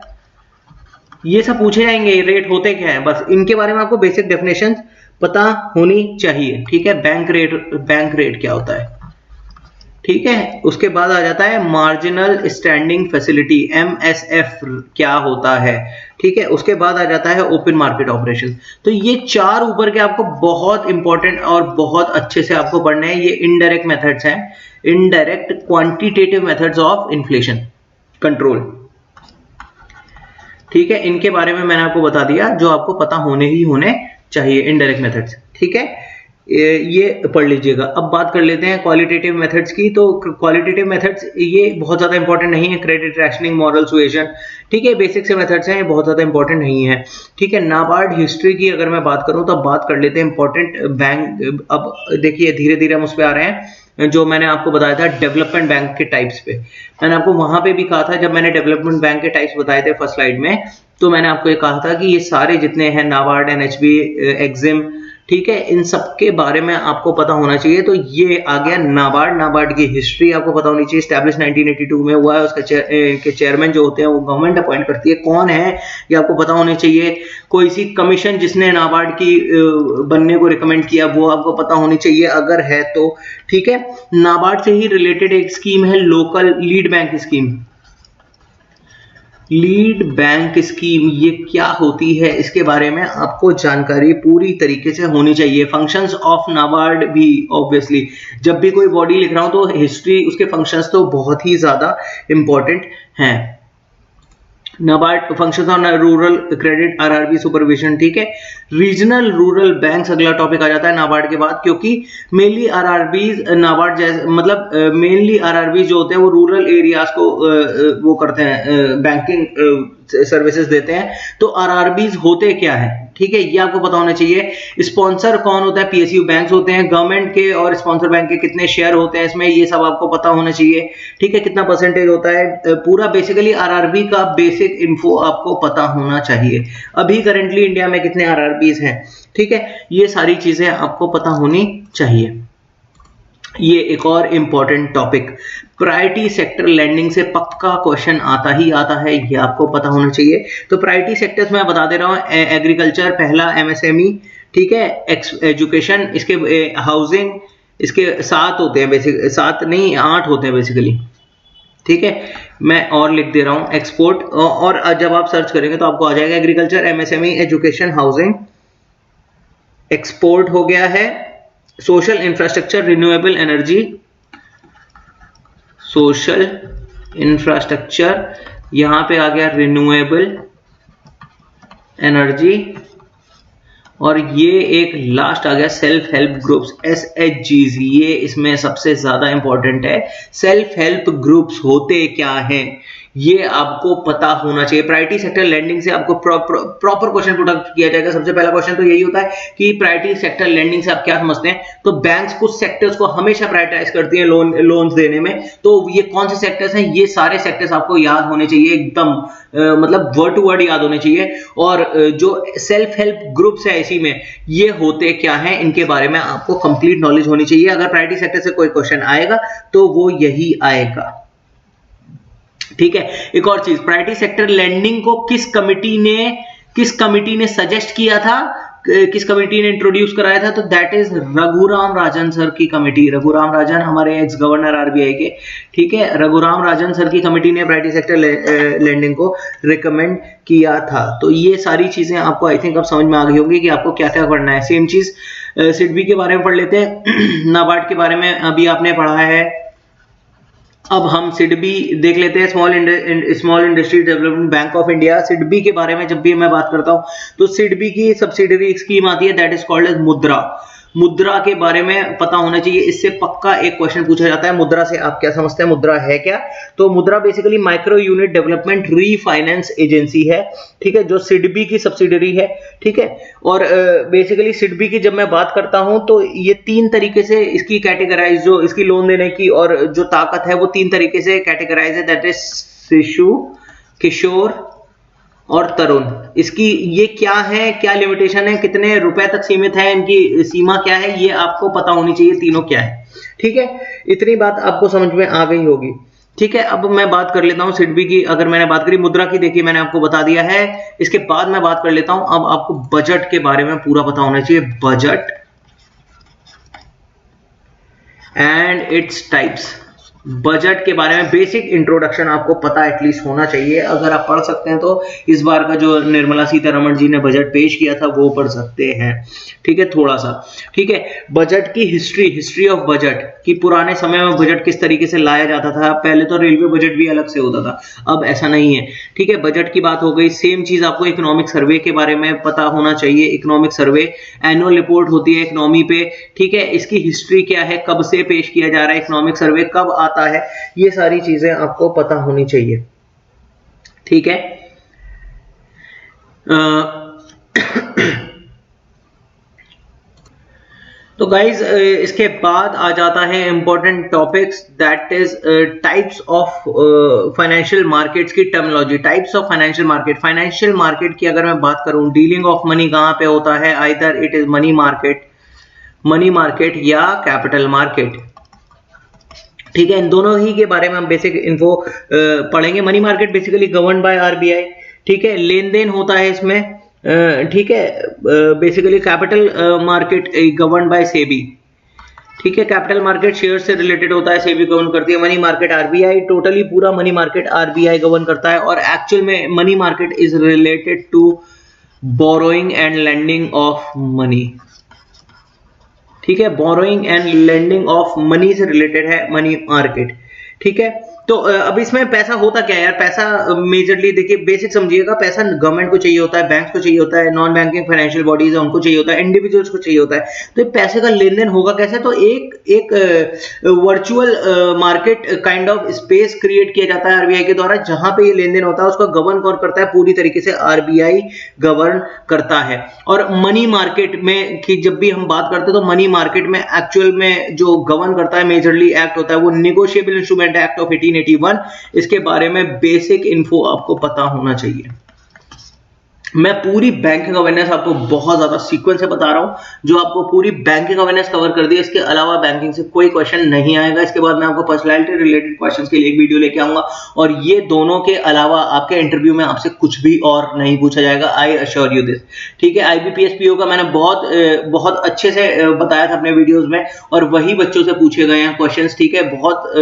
S1: ये सब पूछे जाएंगे। रेट होते क्या है, बस इनके बारे में आपको बेसिक डेफिनेशन पता होनी चाहिए, ठीक है। बैंक रेट क्या होता है, ठीक है। उसके बाद आ जाता है मार्जिनल स्टैंडिंग फैसिलिटी, MSF क्या होता है, ठीक है। उसके बाद आ जाता है ओपन मार्केट ऑपरेशन। तो ये चार ऊपर के आपको बहुत इंपॉर्टेंट और बहुत अच्छे से आपको पढ़ने हैं। ये इनडायरेक्ट मेथड्स हैं, indirect quantitative methods of inflation control, ठीक है। इनके बारे में मैंने आपको बता दिया, जो आपको पता होने ही होने चाहिए इनडायरेक्ट मेथड्स, ठीक है। ये पढ़ लीजिएगा। अब बात कर लेते हैं क्वालिटेटिव मेथड्स की। तो क्वालिटेटिव मेथड्स ये बहुत ज्यादा इंपॉर्टेंट नहीं है, क्रेडिट रैशनिंग, मॉरल सुएशन, ठीक है, बेसिक से मेथड्स हैं, ये बहुत ज्यादा इंपॉर्टेंट नहीं है, ठीक है। नाबार्ड हिस्ट्री की अगर मैं बात करूं तो बात कर लेते हैं इंपॉर्टेंट बैंक। अब देखिए धीरे धीरे हम उस पर आ रहे हैं, जो मैंने आपको बताया था डेवलपमेंट बैंक के टाइप्स पे। मैंने आपको वहां पे भी कहा था, जब मैंने डेवलपमेंट बैंक के टाइप्स बताए थे फर्स्ट स्लाइड में, तो मैंने आपको ये कहा था कि ये सारे जितने हैं नाबार्ड, NHB, एक्जिम, ठीक है, इन सब के बारे में आपको पता होना चाहिए। तो ये आ गया नाबार्ड की हिस्ट्री आपको पता होनी चाहिए। स्टैब्लिश 1982 में हुआ है, उसका चेयरमैन जो होते हैं वो गवर्नमेंट अपॉइंट करती है, कौन है ये आपको पता होनी चाहिए। कोई सी कमीशन जिसने नाबार्ड की बनने को रिकमेंड किया वो आपको पता होनी चाहिए, अगर है तो, ठीक है। नाबार्ड से ही रिलेटेड एक स्कीम है local lead bank scheme. Lead bank scheme ये क्या होती है, इसके बारे में आपको जानकारी पूरी तरीके से होनी चाहिए। फंक्शंस ऑफ नाबार्ड भी, ऑब्वियसली जब भी कोई बॉडी लिख रहा हूं तो हिस्ट्री, उसके फंक्शंस तो बहुत ही ज्यादा इंपॉर्टेंट हैं। NABARD functions on rural credit, RRB supervision, ठीक है। रीजनल रूरल बैंक्स अगला टॉपिक आ जाता है नाबार्ड के बाद, क्योंकि मेनली RRBs नाबार्ड जैसे, मतलब मेनली RRBs जो होते हैं वो रूरल एरियाज को वो करते हैं, बैंकिंग सर्विसेज देते हैं। तो RRBs होते क्या है, ठीक है, ये आपको पता होना चाहिए। स्पॉन्सर कौन होता है, PSU बैंक्स होते हैं। गवर्नमेंट के और स्पॉन्सर बैंक के कितने शेयर होते हैं इसमें, ये सब आपको पता होना चाहिए, ठीक है। कितना परसेंटेज होता है, पूरा बेसिकली RRB का बेसिक इन्फो आपको पता होना चाहिए। अभी करेंटली इंडिया में कितने RRBs हैं, ठीक है, ये सारी चीजें आपको पता होनी चाहिए। ये एक और important topic, priority sector lending से पक्का क्वेश्चन आता ही आता है, ये आपको पता होना चाहिए। तो प्रायोरिटी सेक्टर्स मैं बता दे रहा हूँ, एग्रीकल्चर पहला, MSME, ठीक है, एजुकेशन, इसके हाउसिंग, इसके 7 होते हैं बेसिक, 7 नहीं 8 होते हैं बेसिकली, ठीक है। मैं और लिख दे रहा हूँ, एक्सपोर्ट, और जब आप सर्च करेंगे तो आपको आ जाएगा agriculture, MSME, education, housing, export हो गया है, social infrastructure, renewable energy, social infrastructure, यहां पे आ गया रिन्यूएबल एनर्जी, और ये एक लास्ट आ गया सेल्फ हेल्प ग्रुप्स, SHGs। ये इसमें सबसे ज्यादा इंपॉर्टेंट है। सेल्फ हेल्प ग्रुप्स होते क्या हैं, ये आपको पता होना चाहिए। प्रायोरिटी सेक्टर लेंडिंग से आपको प्रॉपर क्वेश्चन पुट किया जाएगा। सबसे पहला क्वेश्चन तो यही होता है कि प्रायोरिटी सेक्टर लेंडिंग से आप क्या समझते हैं। तो बैंक्स कुछ सेक्टर्स को हमेशा प्रायोरिटाइज करती हैं लोन्स देने में। तो ये कौन से सेक्टर्स हैं, ये सारे सेक्टर्स आपको याद होने चाहिए, एकदम मतलब वर्ड टू वर्ड याद होने चाहिए। और जो सेल्फ हेल्प ग्रुप्स है इसी में, ये होते क्या हैं, इनके बारे में आपको कंप्लीट नॉलेज होनी चाहिए। अगर प्रायोरिटी सेक्टर से कोई क्वेश्चन आएगा तो वो यही आएगा, ठीक है। एक और चीज, प्रायोरिटी सेक्टर लेंडिंग को किस कमिटी ने सजेस्ट किया था, किस कमिटी ने इंट्रोड्यूस कराया था, तो that is Raghuram Rajan sir की कमिटी। रघुराम राजन हमारे एक्स गवर्नर RBI के, ठीक है। रघुराम राजन सर की कमिटी ने प्रायोरिटी सेक्टर लेंडिंग को रिकमेंड किया था। तो ये सारी चीजें आपको आई थिंक अब समझ में आ गई होंगी कि आपको क्या क्या पढ़ना है। सेम चीज SIDBI के बारे में पढ़ लेते हैं। नाबार्ड के बारे में अभी आपने पढ़ा है, अब हम सिडबी देख लेते हैं, small industry development bank of India. SIDBI के बारे में जब भी मैं बात करता हूं तो सिडबी की सब्सिडरी स्कीम आती है, दैट इज कॉल्ड एज मुद्रा। मुद्रा के बारे में पता होना चाहिए, इससे पक्का एक क्वेश्चन पूछा जाता है, मुद्रा से आप क्या समझते हैं, मुद्रा है क्या? तो मुद्रा basically micro unit development refinance agency है, ठीक है, जो सिडबी की सब्सिडरी है, ठीक है। और बेसिकली सिडबी की जब मैं बात करता हूं तो ये 3 तरीके से इसकी कैटेगराइज, जो इसकी लोन देने की और जो ताकत है वो 3 तरीके से कैटेगराइज है, दैट इज शिशु, किशोर और तरुण। इसकी ये क्या है, क्या लिमिटेशन है, कितने रुपए तक सीमित है, इनकी सीमा क्या है, ये आपको पता होनी चाहिए तीनों क्या है, ठीक है। इतनी बात आपको समझ में आ गई होगी, ठीक है। अब मैं बात कर लेता हूं सिडबी की। अगर मैंने बात करी मुद्रा की, देखिए मैंने आपको बता दिया है। इसके बाद मैं बात कर लेता हूं, अब आपको बजट के बारे में पूरा पता होना चाहिए, budget and its types. Budget के बारे में बेसिक इंट्रोडक्शन आपको पता एटलीस्ट होना चाहिए। अगर आप पढ़ सकते हैं तो इस बार का जो निर्मला सीतारमण जी ने बजट पेश किया था वो पढ़ सकते हैं, ठीक है, थोड़ा सा, ठीक है। बजट की हिस्ट्री ऑफ बजट कि पुराने समय में बजट किस तरीके से लाया जाता था। पहले तो रेलवे बजट भी अलग से होता था, अब ऐसा नहीं है, ठीक है। बजट की बात हो गई। सेम चीज आपको इकोनॉमिक सर्वे के बारे में पता होना चाहिए। इकोनॉमिक सर्वे एनुअल रिपोर्ट होती है इकोनॉमी पे, ठीक है। इसकी हिस्ट्री क्या है, कब से पेश किया जा रहा है इकोनॉमिक सर्वे, कब आता है, ये सारी चीजें आपको पता होनी चाहिए, ठीक है। तो गाइज इसके बाद आ जाता है important topics, that is types of financial markets की terminology. Types of financial market. Financial market की अगर मैं बात करूं, डीलिंग ऑफ मनी कहां पे होता है, either it is money market या कैपिटल मार्केट, ठीक है। इन दोनों ही के बारे में हम बेसिक इन्फो पढ़ेंगे। Money market basically govern by RBI, ठीक है, लेन देन होता है इसमें, ठीक है। Basically capital market govern by SEBI, ठीक है। कैपिटल मार्केट शेयर से रिलेटेड होता है, सेबी गवर्न करती है। मनी मार्केट आरबीआई, टोटली पूरा मनी मार्केट आरबीआई गवर्न करता है। और एक्चुअल में money market is related to borrowing and lending of money, ठीक है। Borrowing and lending of money से रिलेटेड है मनी मार्केट, ठीक है। तो अब इसमें पैसा होता क्या है यार, पैसा मेजरली देखिए, बेसिक समझिएगा, पैसा गवर्नमेंट को चाहिए होता है, बैंक को चाहिए होता है, नॉन बैंकिंग फाइनेंशियल बॉडीज है उनको चाहिए होता है, इंडिविजुअल्स को चाहिए होता है। तो पैसे का लेन देन होगा कैसे, तो एक virtual market kind of space create किया जाता है आरबीआई के द्वारा, जहां पे ये लेन देन होता है उसका गवर्न कौन करता है, पूरी तरीके से आरबीआई गवर्न करता है। और मनी मार्केट में की जब भी हम बात करते हैं तो मनी मार्केट में एक्चुअल में जो गवर्न करता है मेजरली एक्ट होता है वो निगोशिएबल इंस्ट्रूमेंट एक्ट ऑफ 1881। इसके बारे में बेसिक इन्फो आपको पता होना चाहिए। मैं पूरी बैंकिंग अवेयरनेस आपको बहुत ज्यादा सीक्वेंस से बता रहा हूं, जो आपको पूरी बैंकिंग अवेयरनेस कवर कर दी। इसके अलावा बैंकिंग से कोई क्वेश्चन नहीं आएगा। इसके बाद मैं आपको पर्सनैलिटी रिलेटेड क्वेश्चंस के लिए एक वीडियो लेके आऊंगा, और ये दोनों के अलावा आपके इंटरव्यू में आपसे कुछ भी और नहीं पूछा जाएगा, आई अश्योर यू दिस, ठीक है। आईबीपीएस पीओ का मैंने बहुत अच्छे से बताया था अपने वीडियोज में, और वही बच्चों से पूछे गए हैं क्वेश्चन, ठीक है। बहुत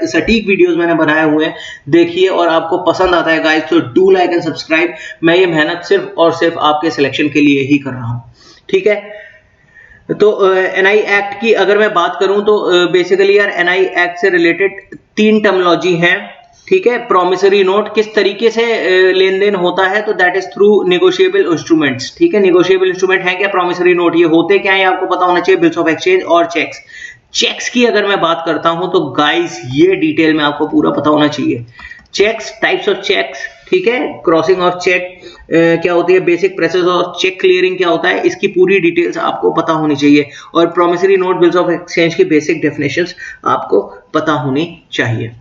S1: सटीक वीडियोज मैंने बनाए हुए हैं, देखिए और आपको पसंद आता है गाइस, तो डू लाइक एंड सब्सक्राइब। मैं ये मेहनत सिर्फ और सिर्फ आपके सिलेक्शन के लिए ही कर रहा हूं, ठीक है। तो एनआई एक्ट की अगर मैं बात करूं तो बेसिकली यार एनआई एक्ट से रिलेटेड 3 टर्मिनोलॉजी हैं, ठीक है। प्रोमिसरी नोट किस तरीके से लेन देन होता है, तो that is through negotiable instruments, ठीक है। नेगोशिएबल इंस्ट्रूमेंट है क्या, प्रोमिसरी नोट, ये होते क्या है आपको पता होना चाहिए। बिल्स ऑफ एक्सचेंज और चेक्स की अगर मैं बात करता हूं तो गाइस ये डिटेल में आपको पूरा पता होना चाहिए। चेक्स, टाइप्स ऑफ चेक्स, ठीक है। क्रॉसिंग ऑफ चेक क्या होती है, basic process of cheque clearing क्या होता है, इसकी पूरी डिटेल्स आपको पता होनी चाहिए। और promissory note, bills of exchange की बेसिक डेफिनेशंस आपको पता होनी चाहिए,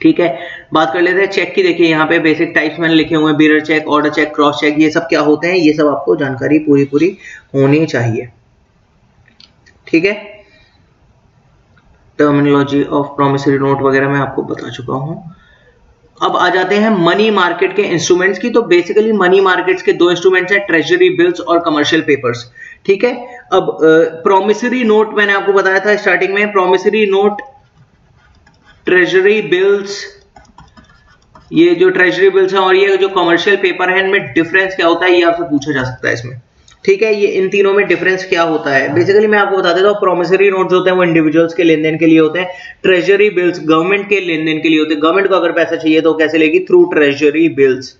S1: ठीक है। बात कर लेते हैं चेक की। देखिए यहाँ पे बेसिक टाइप्स मैंने लिखे हुए हैं, bearer cheque, order cheque, cross cheque, ये सब क्या होते हैं, ये सब आपको जानकारी पूरी होनी चाहिए, ठीक है। टर्मिनोलॉजी ऑफ प्रोमिसरी नोट वगैरह मैं आपको बता चुका हूं। अब आ जाते हैं मनी मार्केट के इंस्ट्रूमेंट्स की। तो बेसिकली मनी मार्केट्स के 2 इंस्ट्रूमेंट्स हैं, ट्रेजरी बिल्स और कमर्शियल पेपर्स, ठीक है। अब प्रोमिसरी नोट मैंने आपको बताया था स्टार्टिंग में, प्रोमिसरी नोट, ट्रेजरी बिल्स, ये जो ट्रेजरी बिल्स हैं और ये जो कमर्शियल पेपर है, इनमें डिफरेंस क्या होता है, ये आपसे पूछा जा सकता है इसमें, ठीक है, ये इन तीनों में डिफरेंस क्या होता है बेसिकली मैं आपको बता देता हूँ। प्रोमिसरी नोट्स होते हैं वो इंडिविजुअल्स के लेन देन के लिए होते हैं। ट्रेजरी बिल्स गवर्नमेंट के लेन देन के लिए होते हैं। गवर्नमेंट को अगर पैसा चाहिए तो कैसे लेगी, थ्रू ट्रेजरी बिल्स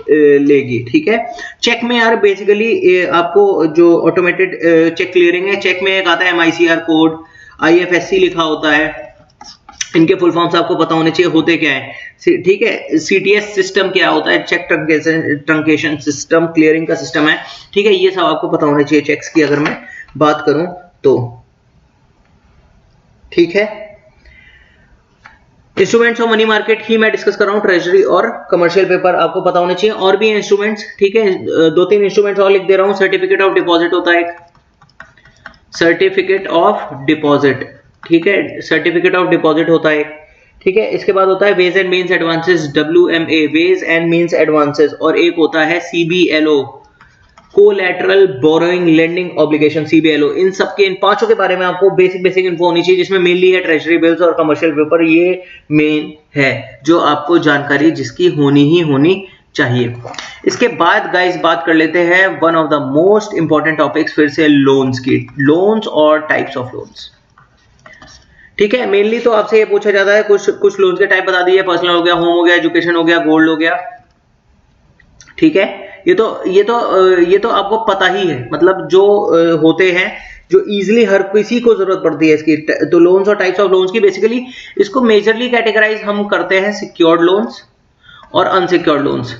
S1: लेगी। ठीक है, चेक में यार बेसिकली आपको जो ऑटोमेटेड चेक क्लियरिंग है, चेक में एक आता है MICR कोड, IFSC लिखा होता है। इनके फुल फॉर्म्स आपको पता होने चाहिए होते क्या है। ठीक है, CTS सिस्टम क्या होता है, चेक ट्रंकेशन सिस्टम, क्लियरिंग का सिस्टम है। ठीक है, ये सब आपको पता होने चाहिए चेक्स की अगर मैं बात करूं तो। ठीक है, इंस्ट्रूमेंट्स ऑफ मनी मार्केट ही मैं डिस्कस कर रहा हूं, ट्रेजरी और कमर्शियल पेपर आपको पता होने चाहिए। और भी इंस्ट्रूमेंट्स, ठीक है, 2-3 इंस्ट्रूमेंट्स और लिख दे रहा हूं। सर्टिफिकेट ऑफ डिपॉजिट होता है एक, सर्टिफिकेट ऑफ डिपॉजिट। ठीक है, सर्टिफिकेट ऑफ डिपॉजिट होता है। ठीक है, इसके बाद होता है ways and means advances, WMA, ways and means advances. और एक होता है CBLO, collateral borrowing lending obligation, CBLO। इन सब के, इन पांचों के बारे में आपको बेसिक इन्फो होनी चाहिए, जिसमें मेनली है ट्रेजरी बिल्स और कमर्शियल पेपर। ये मेन है जो आपको जानकारी जिसकी होनी ही होनी चाहिए। इसके बाद गाइस बात कर लेते हैं one of the most important topics फिर से, लोन्स की, लोन्स और टाइप्स ऑफ लोन्स। ठीक है, मेनली तो आपसे ये पूछा जाता है, कुछ लोन्स के टाइप बता दिए, पर्सनल हो गया, होम हो गया, एजुकेशन हो गया, गोल्ड हो गया। ठीक है, ये तो आपको पता ही है, मतलब जो होते हैं, जो इजीली हर किसी को जरूरत पड़ती है इसकी। तो लोन्स और टाइप्स ऑफ लोन्स की बेसिकली इसको मेजरली कैटेगराइज हम करते हैं, सिक्योर्ड लोन्स और अनसिक्योर्ड लोन्स।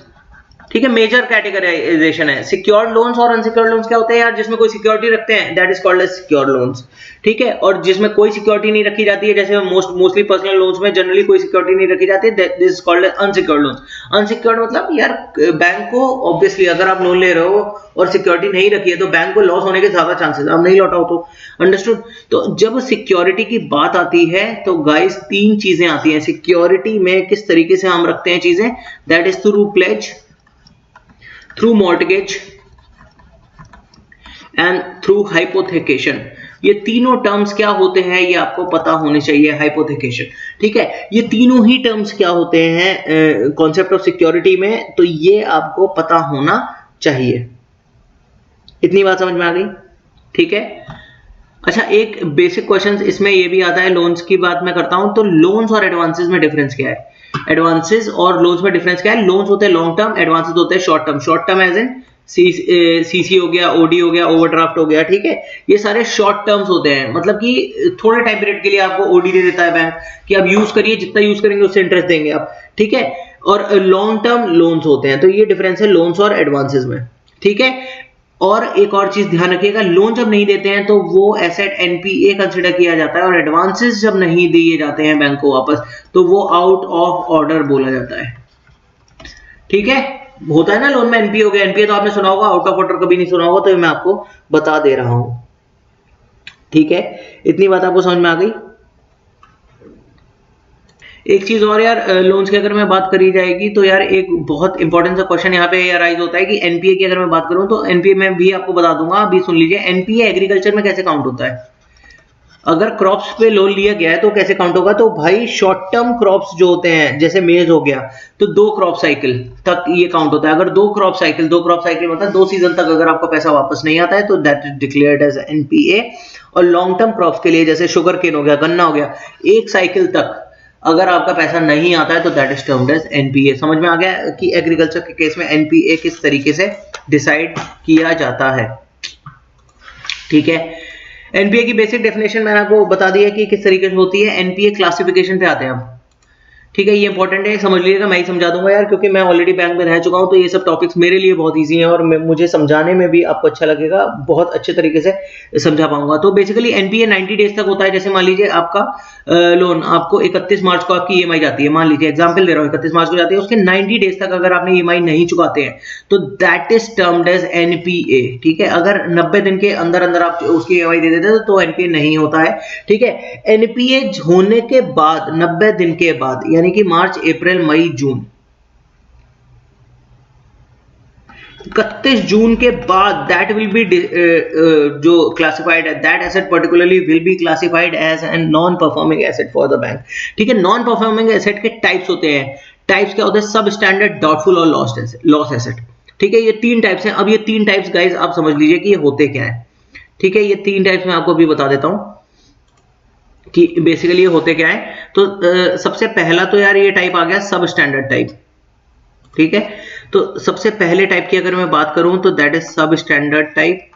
S1: ठीक है, मेजर कैटेगराइजेशन है। सिक्योर्ड लोन्स और अनसिक्योर्ड लोन्स क्या होते हैं यार, जिसमें कोई सिक्योरिटी रखते हैं, that is called as secured loans. ठीक है, और जिसमें कोई सिक्योरिटी नहीं रखी जाती है, जैसे मोस्टली पर्सनल लोन्स में जनरली कोई सिक्योरिटी नहीं रखी जाती है, that is called as unsecured loans. Unsecured मतलब यार बैंक को ऑब्वियसली अगर आप लोन ले रहे हो और सिक्योरिटी नहीं रखी है तो बैंक को लॉस होने के ज्यादा चांसेस, आप नहीं लौटाओ तो। अंडरस्टूड। तो जब सिक्योरिटी की बात आती है तो गाइस 3 चीजें आती हैं सिक्योरिटी में, किस तरीके से हम रखते हैं चीजें, that is through pledge, through mortgage and through hypothecation. ये तीनों टर्म्स क्या होते हैं ये आपको पता होने चाहिए। हाइपोथेकेशन, ठीक है, ये तीनों ही टर्म्स क्या होते हैं कॉन्सेप्ट ऑफ सिक्योरिटी में, तो ये आपको पता होना चाहिए। इतनी बात समझ में आ गई? ठीक है, अच्छा एक बेसिक क्वेश्चन इसमें ये भी आता है, लोन्स की बात मैं करता हूं तो लोन्स और एडवांसेस में डिफरेंस क्या है? एडवांसेस और लोन्स में डिफरेंस क्या है? लोन्स होते हैं लॉन्ग टर्म, एडवांसेस होते हैं short term. Short term as in CC हो गया, ओडी हो गया, ओवरड्राफ्ट हो गया। ठीक है, ये सारे शॉर्ट टर्म्स होते हैं, मतलब कि थोड़े टाइम पीरियड के लिए आपको ओडी दे देता है बैंक कि आप यूज करिए, जितना यूज करेंगे उससे इंटरेस्ट देंगे आप। ठीक है, और लॉन्ग टर्म लोन्स होते हैं। तो ये डिफरेंस है लोन्स और एडवांसेस में। ठीक है, और एक और चीज ध्यान रखिएगा, लोन जब नहीं देते हैं तो वो एसेट एनपीए कंसिडर किया जाता है, और एडवांसेस जब नहीं दिए जाते हैं बैंक को वापस तो वो आउट ऑफ ऑर्डर बोला जाता है। ठीक है, होता है ना लोन में एनपीए हो गया, एनपीए तो आपने सुना होगा, आउट ऑफ ऑर्डर कभी नहीं सुना होगा, तो मैं आपको बता दे रहा हूं। ठीक है, इतनी बात आपको समझ में आ गई? एक चीज और यार, लोन्स की अगर मैं बात करी जाएगी तो यार एक बहुत इंपॉर्टेंट सा क्वेश्चन यहाँ पे अराइज होता है कि एनपीए की अगर मैं बात करूं तो एनपीए में भी आपको बता दूंगा, अभी सुन लीजिए। एनपीए एग्रीकल्चर में कैसे काउंट होता है? अगर क्रॉप्स पे लोन लिया गया है तो कैसे काउंट होगा? तो भाई शॉर्ट टर्म क्रॉप्स जो होते हैं, जैसे मेज हो गया, तो 2 क्रॉप साइकिल तक ये काउंट होता है। अगर 2 क्रॉप साइकिल मतलब 2 सीजन तक अगर आपका पैसा वापस नहीं आता है तो that is declared as NPA. और लॉन्ग टर्म क्रॉप्स के लिए जैसे शुगर केन हो गया, गन्ना हो गया, 1 साइकिल तक अगर आपका पैसा नहीं आता है तो that is termed as NPA. समझ में आ गया कि एग्रीकल्चर के केस में एनपीए किस तरीके से डिसाइड किया जाता है। ठीक है, एनपीए की बेसिक डेफिनेशन मैंने आपको बता दी है कि किस तरीके से होती है। एनपीए क्लासिफिकेशन पे आते हैं हम। ठीक है, ये इंपॉर्टेंट है, समझ लीजिएगा, मैं ही समझा दूंगा यार, क्योंकि मैं ऑलरेडी बैंक में रह चुका हूं तो ये सब टॉपिक्स मेरे लिए बहुत इजी हैं और मुझे समझाने में भी आपको अच्छा लगेगा, बहुत अच्छे तरीके से समझा पाऊंगा। तो बेसिकली एनपीए 90 डेज तक होता है। जैसे मान लीजिए आपका लोन आपको 31 मार्च को आपकी ईएमआई जाती है, मान लीजिए एग्जांपल दे रहा हूं, 31 मार्च को जाती है, उसके 90 डेज तक अगर आपने ईएमआई नहीं चुकाते हैं तो that is termed as NPA. ठीक है, अगर 90 दिन के अंदर अंदर आप उसकी ईएमआई दे देते तो एनपीए नहीं होता है। ठीक है, एनपीए होने के बाद 90 दिन के बाद, यानी कि मार्च, अप्रैल, मई, जून, 31 जून के बाद दैट विल बी जो क्लासिफाइड है, that asset particularly will be classified as an non performing asset for the bank. ठीक है, नॉन परफॉर्मिंग एसेट के टाइप्स होते हैं। टाइप्स क्या होते हैं? सब स्टैंडर्ड, डाउटफुल और लॉस एसेट। ठीक है, ये 3 टाइप्स हैं। अब ये 3 टाइप्स गाइस आप समझ लीजिए कि ये होते क्या है। ठीक है, ये 3 टाइप्स मैं आपको अभी बता देता हूं कि बेसिकली ये होते क्या है। तो सबसे पहला तो यार ये टाइप आ गया सब स्टैंडर्ड टाइप। ठीक है, तो सबसे पहले टाइप की अगर मैं बात करूं तो दैट इज सब स्टैंडर्ड टाइप।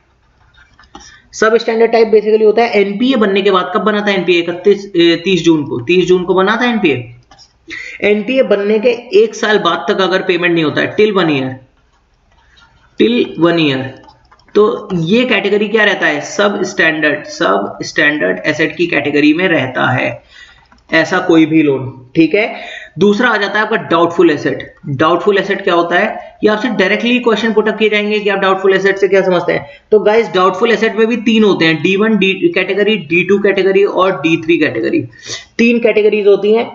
S1: सब स्टैंडर्ड टाइप बेसिकली होता है एनपीए बनने के बाद। कब बना था एनपीए? 30 जून को बना था एनपीए। एनपीए बनने के 1 साल बाद तक अगर पेमेंट नहीं होता है, टिल 1 ईयर, तो ये कैटेगरी क्या रहता है? सब स्टैंडर्ड एसेट की कैटेगरी में रहता है ऐसा कोई भी लोन। ठीक है, दूसरा आ जाता है आपका डाउटफुल एसेट। डाउटफुल एसेट क्या होता है? ये आपसे डायरेक्टली क्वेश्चन पुट अप किए जाएंगे कि आप डाउटफुल एसेट से क्या समझते हैं। तो गाइस डाउटफुल एसेट में भी 3 होते हैं, D1 कैटेगरी, D2 कैटेगरी और D3 कैटेगरी। 3 कैटेगरीज होती हैं।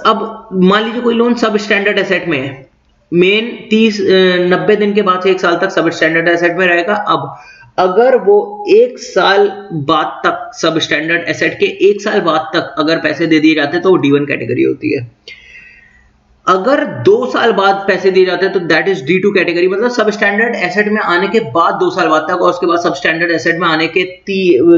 S1: अब मान लीजिए कोई लोन सब स्टैंडर्ड एसेट में है, मेन 90 दिन के बाद से 1 साल तक सब स्टैंडर्ड एसेट में रहेगा। अब अगर वो 1 साल बाद तक, सब स्टैंडर्ड एसेट के 1 साल बाद तक अगर पैसे दे दिए जाते हैं तो वो D1 कैटेगरी होती है। अगर 2 साल बाद पैसे दिए जाते हैं तो दैट इज D2 कैटेगरी। मतलब सब स्टैंडर्ड एसेट में आने के बाद 2 साल बाद तक, और उसके बाद सब स्टैंडर्ड एसेट में आने के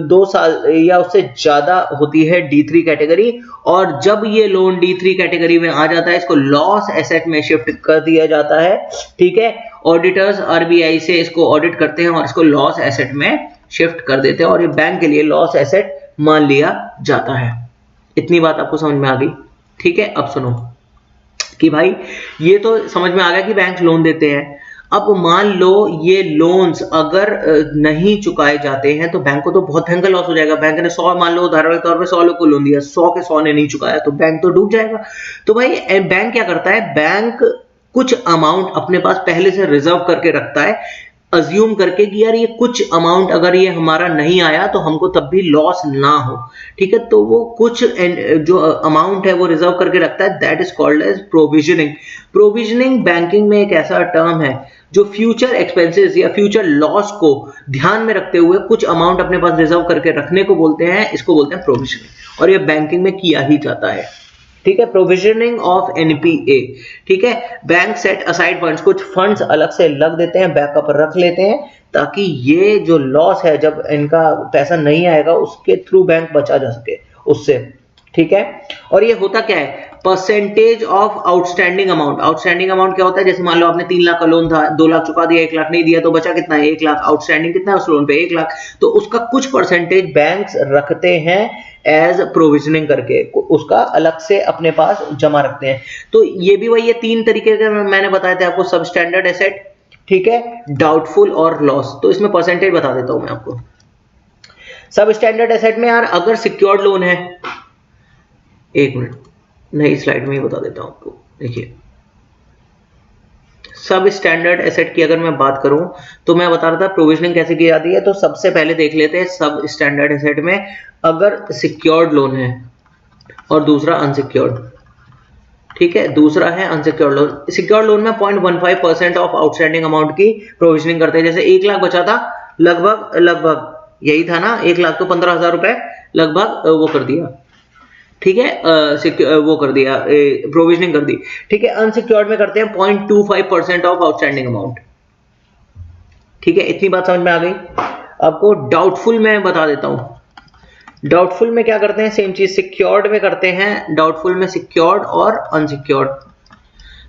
S1: 2 साल या उससे ज्यादा होती है D3 कैटेगरी। और जब ये लोन D3 कैटेगरी में आ जाता है, इसको लॉस एसेट में शिफ्ट कर दिया जाता है। ठीक है, ऑडिटर्स RBI से इसको ऑडिट करते हैं और इसको लॉस एसेट में शिफ्ट कर देते हैं और ये बैंक के लिए लॉस एसेट मान लिया जाता है। इतनी बात आपको समझ में आ गई? ठीक है, अब सुनो कि भाई ये तो समझ में आ गया कि बैंक लोन देते हैं। अब मान लो ये लोन्स अगर नहीं चुकाए जाते हैं तो बैंक को तो बहुत भयंकर लॉस हो जाएगा। बैंक ने 100, मान लो उदाहरण के तौर पे 100 लोग को लोन दिया, 100 के 100 ने नहीं चुकाया तो बैंक तो डूब जाएगा। तो भाई बैंक क्या करता है? बैंक कुछ अमाउंट अपने पास पहले से रिजर्व करके रखता है, अज्यूम करके कि यार ये कुछ अमाउंट अगर ये हमारा नहीं आया तो हमको तब भी लॉस ना हो। ठीक है, तो वो कुछ जो अमाउंट है वो रिजर्व करके रखता है, that is called as provisioning. Provisioning banking में एक ऐसा टर्म है जो फ्यूचर एक्सपेंसेस या फ्यूचर लॉस को ध्यान में रखते हुए कुछ अमाउंट अपने पास रिजर्व करके रखने को बोलते हैं, इसको बोलते हैं प्रोविजनिंग। और ये बैंकिंग में किया ही जाता है। ठीक है, प्रोविजनिंग ऑफ एनपीए। ठीक है, बैंक सेट असाइड फंड्स, कुछ फंड्स अलग से लग देते हैं, बैकअप रख लेते हैं ताकि ये जो लॉस है, जब इनका पैसा नहीं आएगा उसके थ्रू बैंक बचा जा सके उससे। ठीक है, और ये होता क्या है? Percentage of outstanding amount. Outstanding amount क्या होता है? जैसे मान लो आपने 3 लाख का लोन था, 2 लाख चुका दिया, 1 लाख नहीं दिया तो बचा कितना है? 1 लाख। आउटस्टैंडिंग कितना है उस लोन पे? 1 लाख। तो उसका कुछ परसेंटेज बैंक्स रखते हैं एज प्रोविजनिंग करके, उसका अलग से अपने पास जमा रखते हैं। तो ये भी वही है, 3 तरीके के मैंने बताए थे आपको, सब स्टैंडर्ड एसेट, ठीक है, डाउटफुल और लॉस। तो इसमें परसेंटेज बता देता हूं मैं आपको। सब स्टैंडर्ड एसेट में यार अगर सिक्योर्ड लोन है, 1 मिनट, नई स्लाइड में ही बता देता हूं आपको। देखिए, सब स्टैंडर्ड एसेट की अगर मैं बात करूं तो मैं बता रहा था प्रोविजनिंग कैसे की जाती है। तो सबसे पहले देख लेते हैं सब स्टैंडर्ड एसेट में अगर सिक्योर्ड लोन है और दूसरा अनसिक्योर्ड। ठीक है, दूसरा है अनसिक्योर्ड लोन। सिक्योर्ड लोन में 0.15% ऑफ आउटस्टैंडिंग अमाउंट की प्रोविजनिंग करते हैं। जैसे 1 लाख बचा था, लगभग यही था ना, 1 लाख तो 15,000 रुपए लगभग वो कर दिया। ठीक है, वो कर दिया, प्रोविजनिंग कर दी। ठीक है, अनसिक्योर्ड में करते हैं 0.25% ऑफ आउटस्टैंडिंग अमाउंट। ठीक है, इतनी बात समझ में आ गई आपको। डाउटफुल में बता देता हूं। डाउटफुल में क्या करते हैं? सेम चीज सिक्योर्ड में करते हैं। डाउटफुल में सिक्योर्ड और अनसिक्योर्ड।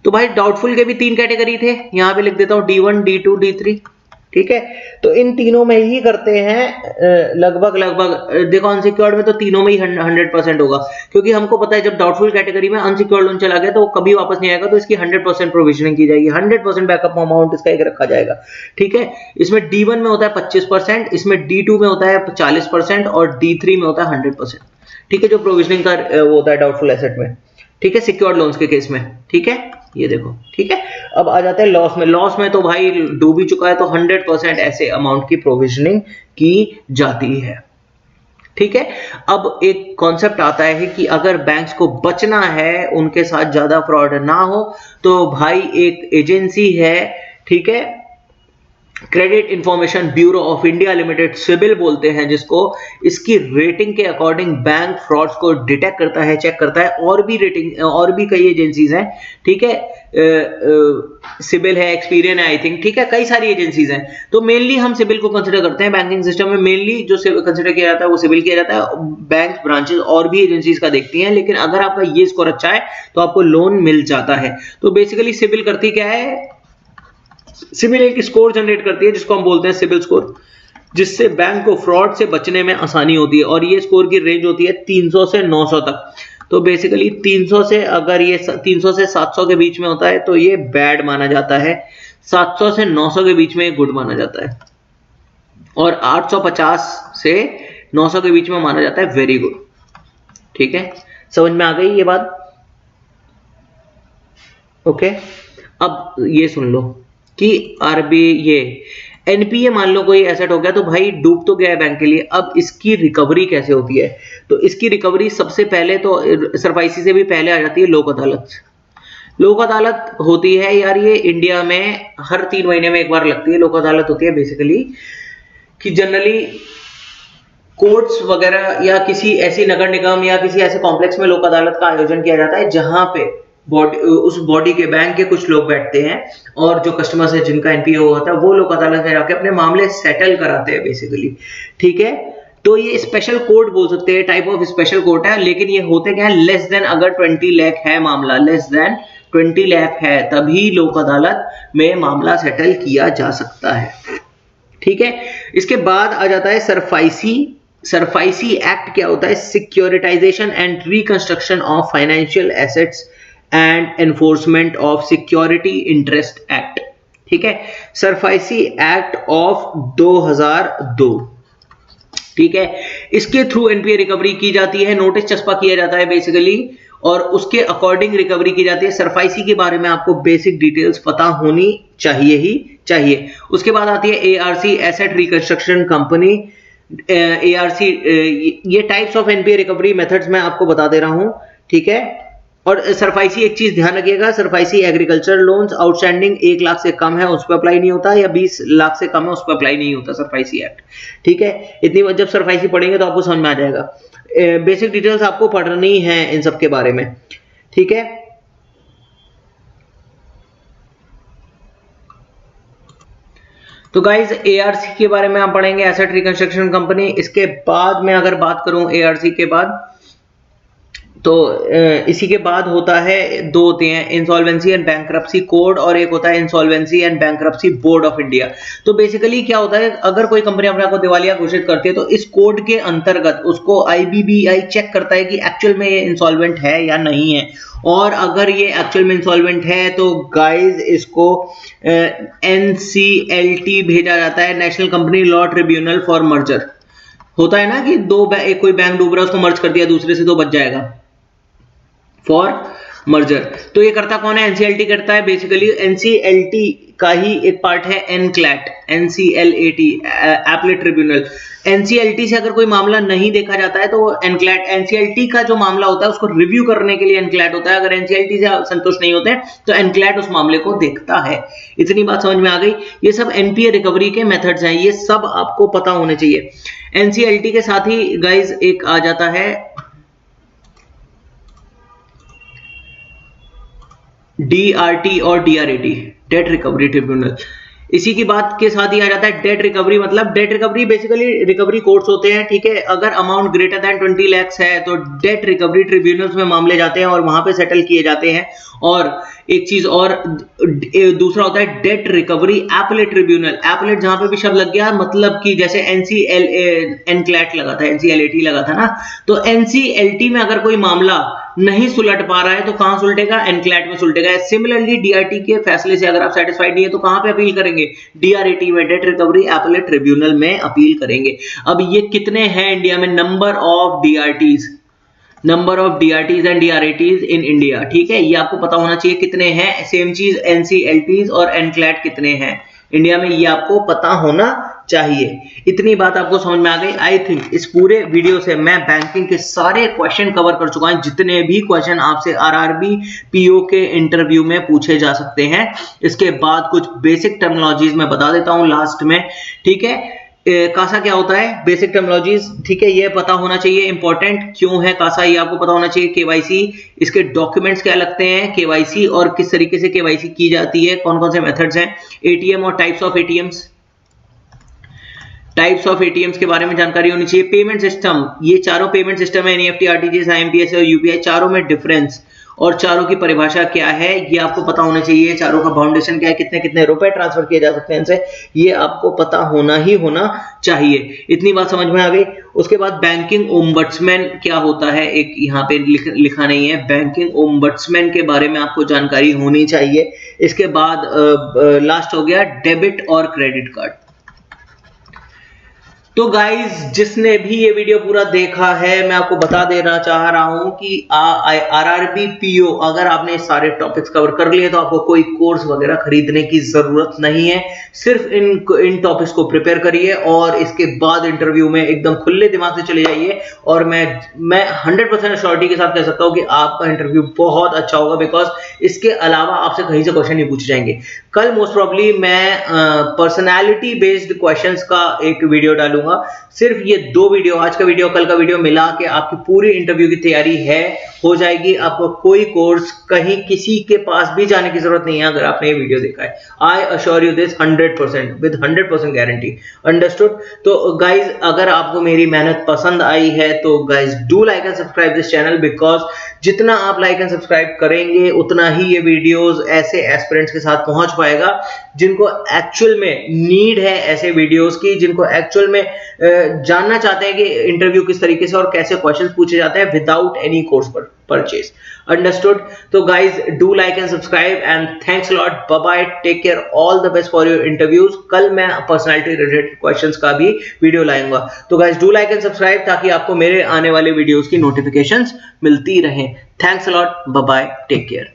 S1: तो भाई डाउटफुल के भी 3 कैटेगरी थे, यहां पे लिख देता हूं D1, D2, D3। ठीक है, तो इन तीनों में ही करते हैं लगभग। देखो अनसिक्योर्ड में तो तीनों में ही 100% होगा, क्योंकि हमको पता है जब डाउटफुल कैटेगरी में अनसिक्योर्ड लोन चला गया तो वो कभी वापस नहीं आएगा, तो इसकी 100% प्रोविजनिंग की जाएगी, 100% बैकअप अमाउंट इसका एक रखा जाएगा। ठीक है, इसमें D1 में होता है 25%, इसमें D2 में होता है 40% और D3 में होता है 100%। ठीक है, जो प्रोविजनिंग का वो होता है डाउटफुल एसेट में। ठीक है, सिक्योर्ड लोन्स के केस में। ठीक है, ये देखो। ठीक है, अब आ जाते हैं लॉस में। लॉस में तो भाई डूब ही चुका है, तो 100% ऐसे अमाउंट की प्रोविजनिंग की जाती है। ठीक है, अब एक कॉन्सेप्ट आता है कि अगर बैंक्स को बचना है, उनके साथ ज्यादा फ्रॉड ना हो, तो भाई एक एजेंसी है, ठीक है, credit information bureau of India limited, CIBIL बोलते हैं जिसको। इसकी रेटिंग के अकॉर्डिंग बैंक फ्रॉड्स को डिटेक्ट करता है, चेक करता है। और भी रेटिंग, और भी कई एजेंसीज हैं। ठीक है, सिबिल है, एक्सपीरियन है आई थिंक, ठीक है, कई सारी एजेंसीज हैं। तो मेनली हम सिबिल को कंसिडर करते हैं बैंकिंग सिस्टम में। मेनली जो कंसिडर किया जाता है वो सिबिल किया जाता है। बैंक ब्रांचेस और भी एजेंसीज का देखती हैं, लेकिन अगर आपका ये स्कोर अच्छा है तो आपको लोन मिल जाता है। तो बेसिकली सिबिल करती क्या है, सिबिल एक स्कोर जनरेट करती है जिसको हम बोलते हैं सिबिल स्कोर, जिससे बैंक को फ्रॉड से बचने में आसानी होती है। और ये स्कोर की रेंज होती है 300 से 900 तक। तो बेसिकली 300 से, अगर ये 300 से 700 के बीच में होता है तो ये बैड माना जाता है, 700 से 900 के बीच में ये गुड माना जाता है, और 850 से 900 के बीच में माना जाता है वेरी गुड। ठीक है, समझ में आ गई ये बात? ओके, अब ये सुन लो कि आरबी ये एनपीए मान लो कोई एसेट हो गया तो भाई डूब तो गया है बैंक के लिए, अब इसकी रिकवरी कैसे होती है? तो इसकी रिकवरी सबसे पहले तो सरफाइसी से भी पहले आ जाती है लोक अदालत। लोक अदालत होती है यार, ये इंडिया में हर 3 महीने में एक बार लगती है लोक अदालत होती है। बेसिकली कि जनरली कोर्ट्स वगैरह या किसी ऐसी नगर निगम या किसी ऐसे कॉम्प्लेक्स में लोक अदालत का आयोजन किया जाता है जहां पे उस बॉडी के बैंक के कुछ लोग बैठते हैं और जो कस्टमर्स है जिनका एनपीए होता है वो लोग अदालत में जाके अपने मामले सेटल कराते हैं बेसिकली। ठीक है, तो ये स्पेशल कोर्ट बोल सकते हैं, टाइप ऑफ स्पेशल कोर्ट है। लेकिन ये होते क्या है, लेस देन अगर 20 लाख है मामला, लेस देन 20 लाख है तभी लोक अदालत में मामला सेटल किया जा सकता है। ठीक है, इसके बाद आ जाता है सरफाइसी। सरफाइसी एक्ट क्या होता है? Securitisation and reconstruction of financial assets and enforcement of security interest act. ठीक है, सरफाइसी एक्ट ऑफ 2002। ठीक है, इसके थ्रू एनपीए रिकवरी की जाती है, नोटिस चस्पा किया जाता है बेसिकली, और उसके अकॉर्डिंग रिकवरी की जाती है। सरफाइसी के बारे में आपको बेसिक डिटेल्स पता होनी चाहिए ही चाहिए। उसके बाद आती है ARC, asset reconstruction company. ARC, ये types of NPA recovery methods मैं आपको बता दे रहा हूं। ठीक है, और सरफाइसी एक चीज ध्यान रखिएगा, SARFAESI agriculture loans outstanding 1 lakh से कम है उस पर अप्लाई नहीं होता, या 20 लाख से कम है उस पर अप्लाई नहीं होता सरफाइसी एक्ट। ठीक है, इतनी जब सरफाइसी पढ़ेंगे तो आपको समझ में आ जाएगा। बेसिक डिटेल्स आपको पढ़नी है इन सब के बारे में। ठीक है, तो गाइज एआरसी के बारे में आप पढ़ेंगे, एसेट रिकंस्ट्रक्शन कंपनी। इसके बाद मैं अगर बात करूं एआरसी के बाद, तो इसी के बाद होता है, 2 होते हैं, इंसॉल्वेंसी एंड बैंक्रप्सी कोड, और एक होता है insolvency and bankruptcy board of India. तो बेसिकली क्या होता है, अगर कोई कंपनी अपने आप को दिवालिया घोषित करती है तो इस कोड के अंतर्गत उसको आईबीबीआई चेक करता है कि एक्चुअल में ये इंसॉल्वेंट है या नहीं है, और अगर ये एक्चुअल में इंसॉल्वेंट है तो गाइज इसको एनसीएलटी भेजा जाता है, national company law tribunal for merger. होता है ना कि कोई बैंक डूब रहा है, उसको मर्ज कर दिया दूसरे से तो बच जाएगा, फॉर मर्जर। तो ये करता कौन है? एनसीएलटी करता है। बेसिकली एनसीएलटी का ही एक पार्ट है NCLAT, NCLAT, appellate tribunal. NCLT से अगर कोई मामला नहीं देखा जाता है तो एनक्लैट, एनसीएलटी का जो मामला होता है उसको रिव्यू करने के लिए एनक्लैट होता है। अगर एनसीएलटी से संतुष्ट नहीं होते हैं तो एनक्लैट उस मामले को देखता है। इतनी बात समझ में आ गई? ये सब एनपीए रिकवरी के मेथड्स हैं, ये सब आपको पता होने चाहिए। एनसीएलटी के साथ ही गाइज एक आ जाता है डीआरटी और डीआरएटी, डेट रिकवरी ट्रिब्यूनल। इसी की बात के साथ ही आ जाता है डेट रिकवरी। मतलब date recovery basically recovery courts होते हैं। ठीक है, अगर अमाउंट ग्रेटर देन 20 लाख है तो डेट रिकवरी ट्रिब्यूनल्स में मामले जाते हैं और वहां पे सेटल किए जाते हैं। और एक चीज और, दूसरा होता है debt recovery appellate tribunal. Appellate जहां पे भी शब्द लग गया, मतलब कि जैसे एनक्लैट लगा था, एनसीएलटी लगा था ना, तो एनसीएलटी में अगर कोई मामला नहीं सुलट पा रहा है तो कहां सुलटेगा? एनक्लैट में सुलटेगा। सिमिलरली डीआरटी के फैसले से अगर आप सेटिस्फाइड नहीं है तो कहां पे अपील करेंगे? डीआरएटी में, डेट रिकवरी एपलेट ट्रिब्यूनल में अपील करेंगे। अब ये कितने हैं इंडिया में? Number of DRTs, number of DRTs and DRATs in India. ठीक है, ये आपको पता होना चाहिए कितने हैं। सेम चीज एनसीएलटीज और एनक्लैट कितने हैं इंडिया में, ये आपको पता होना चाहिए। इतनी बात आपको समझ में आ गई? आई थिंक इस पूरे वीडियो से मैं बैंकिंग के सारे क्वेश्चन कवर कर चुका हूं, जितने भी क्वेश्चन आपसे आरआरबी पीओ के इंटरव्यू में पूछे जा सकते हैं। इसके बाद कुछ बेसिक टर्मिनोलॉजीज मैं बता देता हूं लास्ट में। ठीक है, कासा क्या होता है, बेसिक टर्मिनोलॉजीज, ठीक है, ये पता होना चाहिए, इंपॉर्टेंट क्यों है कासा ये आपको पता होना चाहिए। केवाईसी, इसके डॉक्यूमेंट्स क्या लगते हैं, केवाईसी और किस तरीके से केवाईसी की जाती है, कौन कौन से मेथड्स हैं, एटीएम और types of ATMs, types of ATMs के बारे में जानकारी होनी चाहिए। पेमेंट सिस्टम, ये चारों पेमेंट सिस्टम है, एनईएफटी, आरटीजीएस, आईएमपीएस और यूपीआई, चारों में डिफरेंस और चारों की परिभाषा क्या है ये आपको पता होना चाहिए। चारों का फाउंडेशन क्या है, कितने कितने रुपए ट्रांसफर किए जा सकते हैं इनसे, ये आपको पता होना ही होना चाहिए। इतनी बात समझ में आ गई। उसके बाद बैंकिंग ओम्बड्समैन क्या होता है, एक यहाँ पे लिखा नहीं है, बैंकिंग ओम्बड्समैन के बारे में आपको जानकारी होनी चाहिए। इसके बाद लास्ट हो गया डेबिट और क्रेडिट कार्ड। तो गाइज जिसने भी ये वीडियो पूरा देखा है, मैं आपको बता देना चाह रहा हूं कि आरआरबी पीओ, अगर आपने सारे टॉपिक्स कवर कर लिए तो आपको कोई कोर्स वगैरह खरीदने की जरूरत नहीं है। सिर्फ इन टॉपिक्स को प्रिपेयर करिए और इसके बाद इंटरव्यू में एकदम खुले दिमाग से चले जाइए। और मैं 100% श्योरिटी के साथ कह सकता हूं कि आपका इंटरव्यू बहुत अच्छा होगा, बिकॉज इसके अलावा आपसे कहीं से क्वेश्चन नहीं पूछे जाएंगे। कल मोस्ट प्रॉब्ली मैं पर्सनैलिटी बेस्ड क्वेश्चंस का एक वीडियो डालूंगा। सिर्फ ये 2 वीडियो, आज का वीडियो कल का वीडियो मिला के आपकी पूरी इंटरव्यू की तैयारी हो जाएगी। आपको कोई कोर्स कहीं किसी के पास भी जाने की जरूरत नहीं है अगर आपने ये वीडियो देखा है। I assure you this 100% with 100% guarantee. Understood? तो गाइज अगर आपको मेरी मेहनत पसंद आई है तो guys do like and subscribe this channel, because जितना आप लाइक एंड सब्सक्राइब करेंगे उतना ही ये वीडियोस ऐसे एस्पिरेंट्स के साथ पहुंच पाएगा जिनको एक्चुअल में नीड है ऐसे वीडियोस की, जिनको एक्चुअल में जानना चाहते हैं कि इंटरव्यू किस तरीके से और कैसे क्वेश्चंस पूछे जाते हैं without any course purchase. Understood? तो guys do like and subscribe and thanks lot, bye bye, take care, all the best for your interviews. कल मैं पर्सनालिटी रिलेटेड क्वेश्चंस का भी वीडियो लाऊंगा। तो guys do like and subscribe ताकि आपको मेरे आने वाले वीडियोस की नोटिफिकेशंस मिलती रहें। Thanks lot, bye bye, take care.